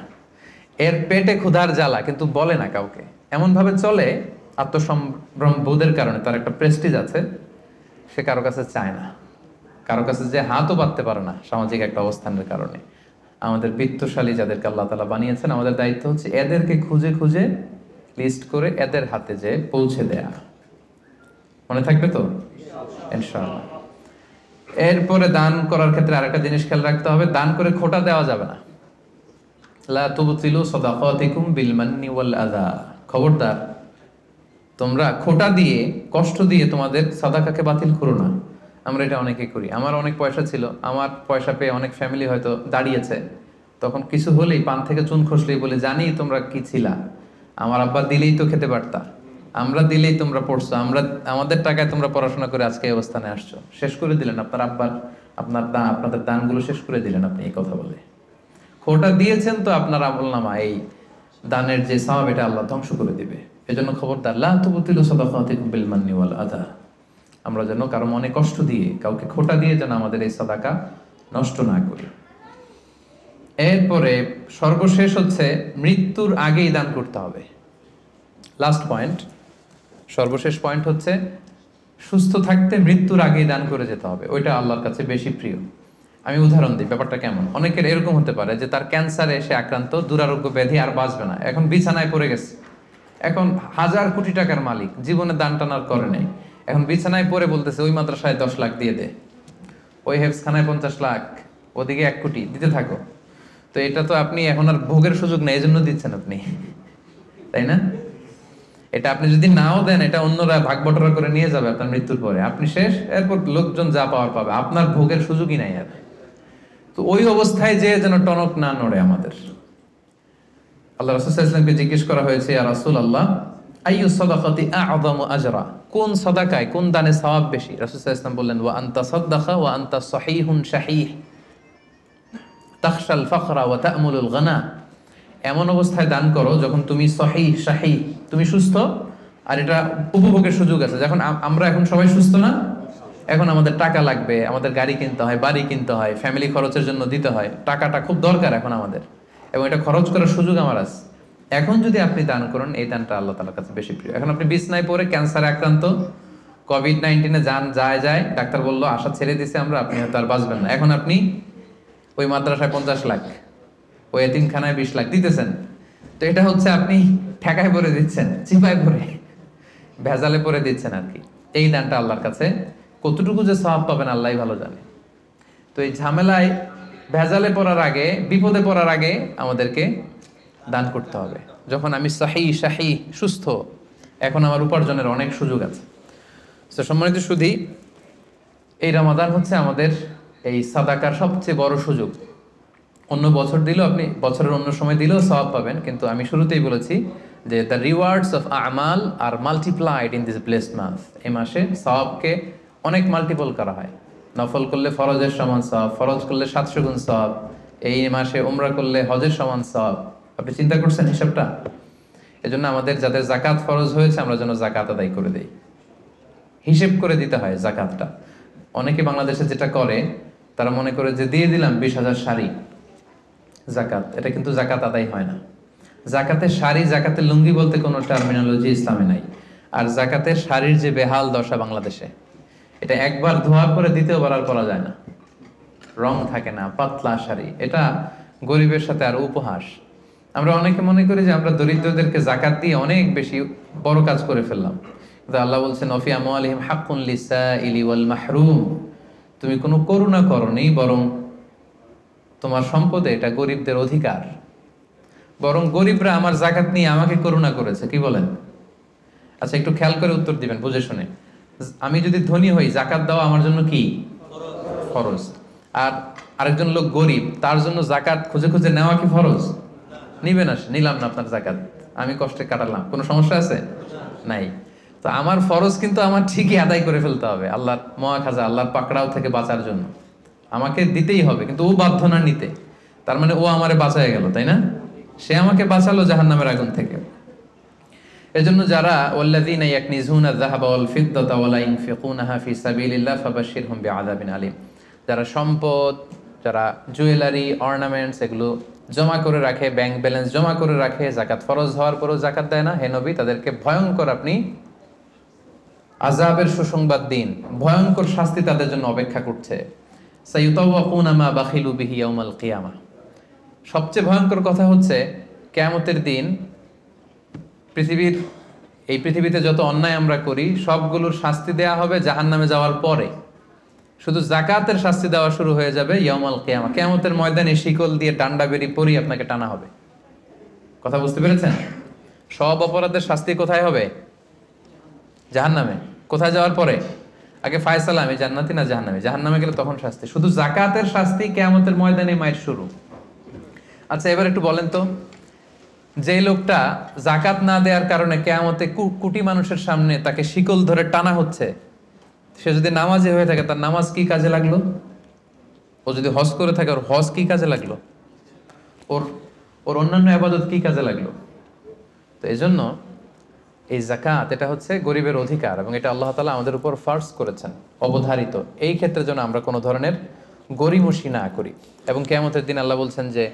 এর পেটে ক্ষুধার জ্বালা কিন্তু বলে না কাউকে, এমন ভাবে চলে আত্মসম্ভ্রম বোধের কারণে, তার একটা প্রেস্টিজ আছে, সে কারো কাছে চায় না, কারো কাছে যে হাতও পাততে পারে না সামাজিক একটা অবস্থানের কারণে। আমাদের বিত্তশালী যাদেরকে আল্লাহ তাআলা বানিয়েছেন, আমাদের দায়িত্ব হচ্ছে এদেরকে খুঁজে খুঁজে লিস্ট করে এদের হাতে যে পৌঁছে দেয়া। মনে থাকবে তো ইনশাআল্লাহ। এরপরে দান করার ক্ষেত্রে আরেকটা জিনিস খেয়াল রাখতে হবে, দান করে খোটা দেওয়া যাবে না। লা তুবতিলু সাদাকাতিকুম বিল মান্নি ওয়াল আযা। খবরদার, তোমরা খোটা দিয়ে, কষ্ট দিয়ে তোমাদের সাদাকাকে বাতিল করো না। আমরা এটা অনেকে করি। আমার অনেক পয়সা ছিল, আমার পয়সা পেয়ে অনেক ফ্যামিলি হয়তো দাঁড়িয়েছে, তখন কিছু হলেই পান থেকে চুন খসলেই বলে, জানি তোমরা কি ছিলা, আমার আব্বা দিলেই তো খেতে পারতা, আমরা দিলেই তোমরা পড়ছো, আমাদের টাকায় তোমরা পড়াশোনা করে আজকে এই অবস্থানে আসছো, শেষ করে দিলেন আপনার আব্বার, আপনাদের দানগুলো শেষ করে দিলেন আপনি এই কথা বলে। খোটা দিয়েছেন তো আপনার আমলনামা, এই দানের যে সওয়াব, এটা আল্লাহ ধ্বংস করে দিবে। এজন্য খবরদার, লা তুবতিলু সাদাকাতিকুম বিল মান্নি ওয়াল আযা। আমরা যেন কারো মনে কষ্ট দিয়ে, কাউকে খোটা দিয়ে যেন আমাদের এই সাদাকা নষ্ট না করি। এরপরে সর্বশেষ হচ্ছে মৃত্যুর আগেই দান করতে হবে। লাস্ট পয়েন্ট, সর্বশেষ পয়েন্ট হচ্ছে সুস্থ থাকতে মৃত্যুর আগেই দান করে যেতে হবে, ওইটা আল্লাহর কাছে বেশি প্রিয়। আমি উদাহরণ দিই, ব্যাপারটা কেমন। অনেকের এরকম হতে পারে যে তার ক্যান্সারে সে আক্রান্ত, দুরারোগ্য ব্যাধি, আর বাঁচবে না, এখন বিছানায় পড়ে গেছে, এখন 1000 কোটি টাকার মালিক, জীবনে দান টানার করে নেই, এখন বিছানায় পড়ে বলতেছে ওই মাদ্রাসায় 10 লাখ দিয়ে দে, ওই হেফজখানায় 50 লাখ, ওদিকে 1 কোটি দিতে থাকো। তো এটা তো আপনি এখন আর ভোগের সুযোগ নেই, এই জন্য দিচ্ছেন আপনি, তাই না? এটা আপনি যদি নাও দেন, এটা অন্যরা ভাগ বটরা করে নিয়ে যাবে আপনার মৃত্যুর পরে, আপনি শেষ, এরপর লোকজন যা পাওয়ার পাবে, আপনার ভোগের সুযোগই নাই আর। তো ওই অবস্থায় যে যেন টনক না নড়ে আমাদের। আল্লাহ রাসূল সাল্লাল্লাহু আলাইহি ওয়াসাল্লামকে জিজ্ঞেস করা হয়েছে, ইয়া রাসূলুল্লাহ আইয়ু সাদাকাতি আ'যামু আজরা, কোন সাদাকায়, কোন দানে সওয়াব বেশি? রাসূল সাল্লাল্লাহু আলাইহি ওয়াসাল্লাম বললেন, ওয়া আনতা সাদাকা ওয়া আনতা সহিহুন শাহীহ তাখশাল ফাকরা ওয়া তা'মুলুল গানা। এমন অবস্থায় দান করো যখন তুমি সহিহ শাহীহ, তুমি সুস্থ আর এটা উপভোগের সুযোগ আছে। যখন আমরা এখন সবাই সুস্থ না, এখন আমাদের টাকা লাগবে, আমাদের গাড়ি কিনতে হয়, বাড়ি কিনতে হয়, ফ্যামিলি খরচের জন্য দিতে হয়, টাকাটা খুব দরকার এখন আমাদের, এবং এটা খরচ করার সুযোগ আমার আছে। এখন যদি আপনি দান করেন, এই দানটা আল্লাহ তাআলার কাছে বেশি প্রিয়। এখন আপনি বিছনায় পড়ে ক্যান্সারে আক্রান্ত, কোভিড-19 যান যায় ডাক্তার বলল আশা ছেড়ে দিছে আমরা, আপনি হয়তো আর বাঁচবেন না। এখন আপনি ওই মাদ্রাসায় 50 লাখ, ওই এতিমখানায় 20 লাখ দিতেছেন। তো এটা হচ্ছে আপনি ঠেকায় পরে দিচ্ছেন, চিপায় পরে, ভেজালে পরে দিচ্ছেন আর কি। এই দানটা আল্লাহর কাছে কতটুকু যে সওয়াব পাবেন আল্লাহই ভালো জানে। তো এই ঝামেলায় ভেজালে পড়ার আগে, বিপদে পড়ার আগে আমাদেরকে দান করতে হবে। যখন আমি শাহী সুস্থ, এখন আমার উপার্জনের অনেক সুযোগ আছে। তো সম্মানিত সুধী, এই রমাদান হচ্ছে আমাদের এই সাদাকার সবচেয়ে বড় সুযোগ। অন্য বছর দিলেও আপনি বছরের অন্য সময় দিলেও সওয়াব পাবেন, কিন্তু আমি শুরুতেই বলেছি যে দ্য রিওয়ার্ডস অফ আমাল are multiplied in this blessed month. এই মাসে সওয়াবকে অনেক মাল্টিপল করা হয়। নফল করলে ফরজের সমান সওয়াব, ফরজ করলে 700 গুণ সওয়াব, এই মাসে উমরা করলে হজের সমান সওয়াব। আপনি চিন্তা করছেন হিসাবটা? এজন্য আমাদের যাদের জাকাত ফরজ হয়েছে আমরা যেন জাকাত আদায় করে দেই। হিসেব করে দিতে হয় জাকাতটা। অনেকে বাংলাদেশে যেটা করে, তারা মনে করে যে দিয়ে দিলাম 20,000 শাড়ি জাকাত, এটা কিন্তু জাকাত আদায় হয় না। জাকাতের শাড়ি, জাকাতের লুঙ্গি বলতে কোনো টার্মিনোলজি ইসলামে নাই। আর জাকাতের শাড়ির যে বেহাল দশা বাংলাদেশে, এটা একবার ধোয়ার পরে দ্বিতীয়বার আর পরা যায় না, রং থাকে না, পাতলা শাড়ি। এটা গরিবের সাথে আর উপহাস। আমরা অনেকে মনে করি যে আমরা দরিদ্রদেরকে জাকাত দিয়ে অনেক বেশি বড় কাজ করে ফেললাম, কিন্তু আল্লাহ বলছেন ওয়াফি আমওয়ালিহিম হাক্কুন লিসাইলি ওয়াল মাহরুম। তুমি কোনো করুণা করনি, বরং তোমার সম্পদে এটা গরিবদের অধিকার। বরং গরিবরা আমার জাকাত নিয়ে আমাকে করুণা করেছে, কি বলেন? আচ্ছা, একটু খেয়াল করে উত্তর দিবেন বুঝে শুনে। আমি যদি ধনী হই, জাকাত দেওয়া আমার জন্য কি ফরজ? আর আরেকজন লোক গরিব, তার জন্য জাকাত খুঁজে খুঁজে নেওয়া কি ফরজ? নিবেন, আসে নিলাম না আপনার জাকাত, আমি কষ্টে কাটালাম, কোনো সমস্যা আছে? নাই। তো আমার ফরজ কিন্তু আমার ঠিকই আদায় করে ফেলতে হবে, আল্লাহর মহাখাজা, আল্লাহর পাকড়াও থেকে বাঁচার জন্য আমাকে দিতেই হবে। কিন্তু ও বাধ্য না নিতে, তার মানে ও আমারে বাঁচায় গেল, তাই না? সে আমাকে বাঁচালো জাহান্নামের আগুন থেকে। এজন্য যারা ওয়াল্লাযীনা ইয়াকনিজুনা আয-যাহাবা ওয়াল ফিদ্দাতা ওয়া লা ইউনফিকুনাহা ফি সাবিলিল্লাহ ফাবাশশিরহুম বিআযাবিন আলীম। যারা সম্পদ, যারা জুয়েলারি, অর্নামেন্টস এগুলো জমা করে রাখে, ব্যাংক ব্যালেন্স জমা করে রাখে, জাকাত ফরজ হওয়ার পরেও জাকাত দেয় না, হে নবী তাদেরকে ভয়ঙ্কর আপনি আযাবের সুসংবাদ দিন, ভয়ঙ্কর শাস্তি তাদের জন্য অপেক্ষা করছে। সাইয়ুতাওয়াকুনা মা বাখিলু বিহি ইয়াউমাল কিয়ামাহ। সবচেয়ে ভয়ঙ্কর কথা হচ্ছে কিয়ামতের দিন পৃথিবীতে যত অন্যায় আমরা করি সবগুলোর শাস্তি দেয়া হবে জাহান্নামে যাওয়ার পরে। শুধু জাকাতের শাস্তি দেওয়া শুরু হয়ে যাবে ইয়াউমাল কিয়ামা। কিয়ামতের ময়দানে শিকল দিয়ে ডান্ডা বেরি পরি আপনাকে টানা হবে। কথা বুঝতে পেরেছেন? সব অপরাধের শাস্তি কোথায় হবে? জাহান্নামে। কোথায় যাওয়ার পরে? আগে ফায়সালা, আমি জান্নাতি না জাহান্নামে। জাহান্নামে গেলে তখন শাস্তি। শুধু জাকাতের শাস্তি কিয়ামতের ময়দানে মায়ের শুরু। আচ্ছা, এবার একটু বলেন তো, যে লোকটা জাকাত না দেওয়ার কারণে কিয়ামতে কোটি মানুষের সামনে তাকে শিকল ধরে টানা হচ্ছে, সে যদি নামাজি হয়ে থাকে তার নামাজ কি কাজে লাগলো? ও যদি হজ করে থাকে ওর হজ কি কাজে লাগলো? ওর অন্যান্য ইবাদত কি কাজে লাগলো? তো এই জন্য এই যাকাত এটা হচ্ছে গরিবের অধিকার, এবং এটা আল্লাহ তাআলা আমাদের উপর ফার্জ করেছেন, অবধারিত। এই ক্ষেত্রে যেন আমরা কোনো ধরনের গরিমসি না করি। এবং কিয়ামতের দিন আল্লাহ বলছেন যে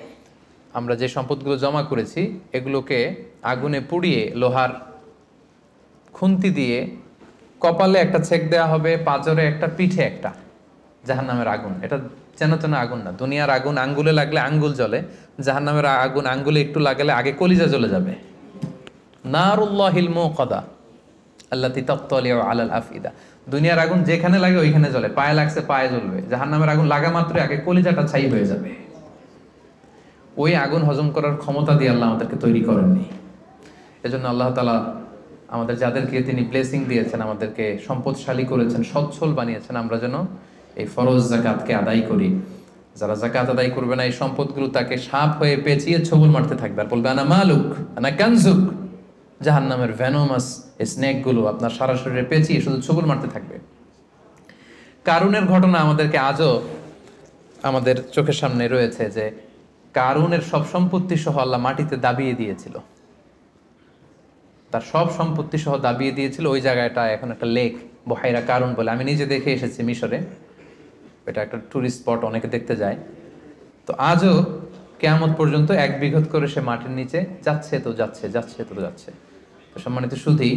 আমরা যে সম্পদগুলো জমা করেছি এগুলোকে আগুনে পুড়িয়ে লোহার খুন্তি দিয়ে কপালে একটা ছেক দেওয়া হবে, পাঁজরে একটা, পিঠে একটা। জাহান্নামের আগুন এটা যেন তেন আগুন না। দুনিয়ার আগুন আঙ্গুলে লাগলে আঙ্গুল জ্বলে, জাহান্নামের আগুন আঙ্গুলে একটু লাগলে আগে কলিজা জ্বলে যাবে। নারুল্লাহিল মুকাদা আল্লাতী তাত্তালিউ আলাল আফইদা। দুনিয়ার আগুন যেখানে লাগে ওইখানে জ্বলে, পায়ে লাগছে পায়ে জ্বলবে। জাহান্নামের আগুন লাগা মাত্রই আগে কলিজাটা ছাই হয়ে যাবে। ওই আগুন হজম করার ক্ষমতা দিয়ে আল্লাহ আমাদেরকে তৈরি করেননি। এজন্য আল্লাহ তাআলা আমাদের যাদেরকে তিনি ব্লেসিং দিয়েছেন, আমাদেরকে সম্পদশালী করেছেন, সচ্ছল বানিয়েছেন, আমরা যেন এই ফরজ জাকাতকে আদায় করি। যারা জাকাত আদায় করবে না, এই সম্পদগুলো তাকে সাপ হয়ে পেঁচিয়ে ছবল মারতে থাকবে আর বলবে আনা মালুক আনা কানজুক। জাহান্নামের ভেনোমাস এই স্নেকগুলো আপনার সারা শরীরে পেঁচিয়ে শুধু ছবল মারতে থাকবে। কারুনের ঘটনা আমাদেরকে আজও আমাদের চোখের সামনে রয়েছে, যে কারুনের সব সম্পত্তি সহ আল্লাহ মাটিতে দাবিয়ে দিয়েছিল, তার সব সম্পত্তি সহ দাবিয়ে দিয়েছিল। ওই জায়গাটা এখন একটা লেক, বহাইরা কারুন বলে, আমি নিজে দেখে এসেছি মিশরে। এটা একটা টুরিস্ট স্পট, অনেকে দেখতে যায়। তো আজও কিয়ামত পর্যন্ত 1 বিঘত করে সে মাটির নিচে যাচ্ছে তো যাচ্ছে, যাচ্ছে তো যাচ্ছে। তো সম্মানিত সুধী,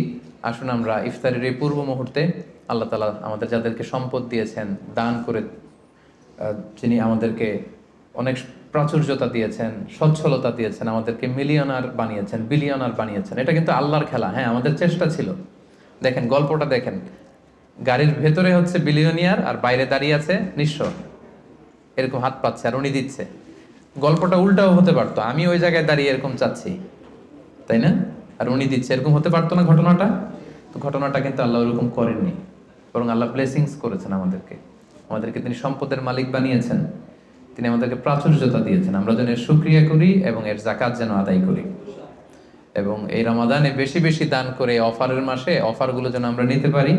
আসুন আমরা ইফতারের এই পূর্ব মুহূর্তে আল্লাহ তাআলা আমাদের যাদেরকে সম্পদ দিয়েছেন, দান করে যিনি আমাদেরকে অনেক প্রাচুর্যতা দিয়েছেন, সচ্ছলতা দিয়েছেন, আমাদেরকে মিলিয়নার বানিয়েছেন, বিলিয়নার বানিয়েছেন, এটা কিন্তু আল্লাহর খেলা। হ্যাঁ, আমাদের চেষ্টা ছিল। দেখেন গল্পটা দেখেন, গাড়ির ভেতরে হচ্ছে বিলিয়নিয়ার আর বাইরে দাঁড়িয়ে আছে নিঃস্ব, এরকম হাত পাচ্ছে আর উনি দিচ্ছে। গল্পটা উল্টাও হতে পারতো, আমি ওই জায়গায় দাঁড়িয়ে এরকম চাচ্ছি, তাই না, আর উনি দিচ্ছে, এরকম হতে পারতো না ঘটনাটা? তো ঘটনাটা কিন্তু আল্লাহ ওরকম করেননি, বরং আল্লাহ ব্লেসিংস করেছেন আমাদেরকে। আমাদেরকে তিনি সম্পদের মালিক বানিয়েছেন, তিনি আমাদেরকে প্রাচুর্যতা দিয়েছেন। আমরা যেন এর শুকরিয়া করি এবং এর যাকাত যেন আদায় করি, এবং এই রমাদানে বেশি বেশি দান করে অফারের মাসে অফারগুলো যেন আমরা নিতে পারি,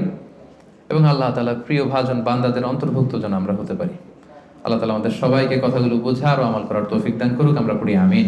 এবং আল্লাহ তাআলার প্রিয় ভাজন বান্দাদের অন্তর্ভুক্ত যেন আমরা হতে পারি। আল্লাহ তাআলা আমাদের সবাইকে কথাগুলো বোঝার ও আমল করার তৌফিক দান করুক। আমরা পড়ি আমিন।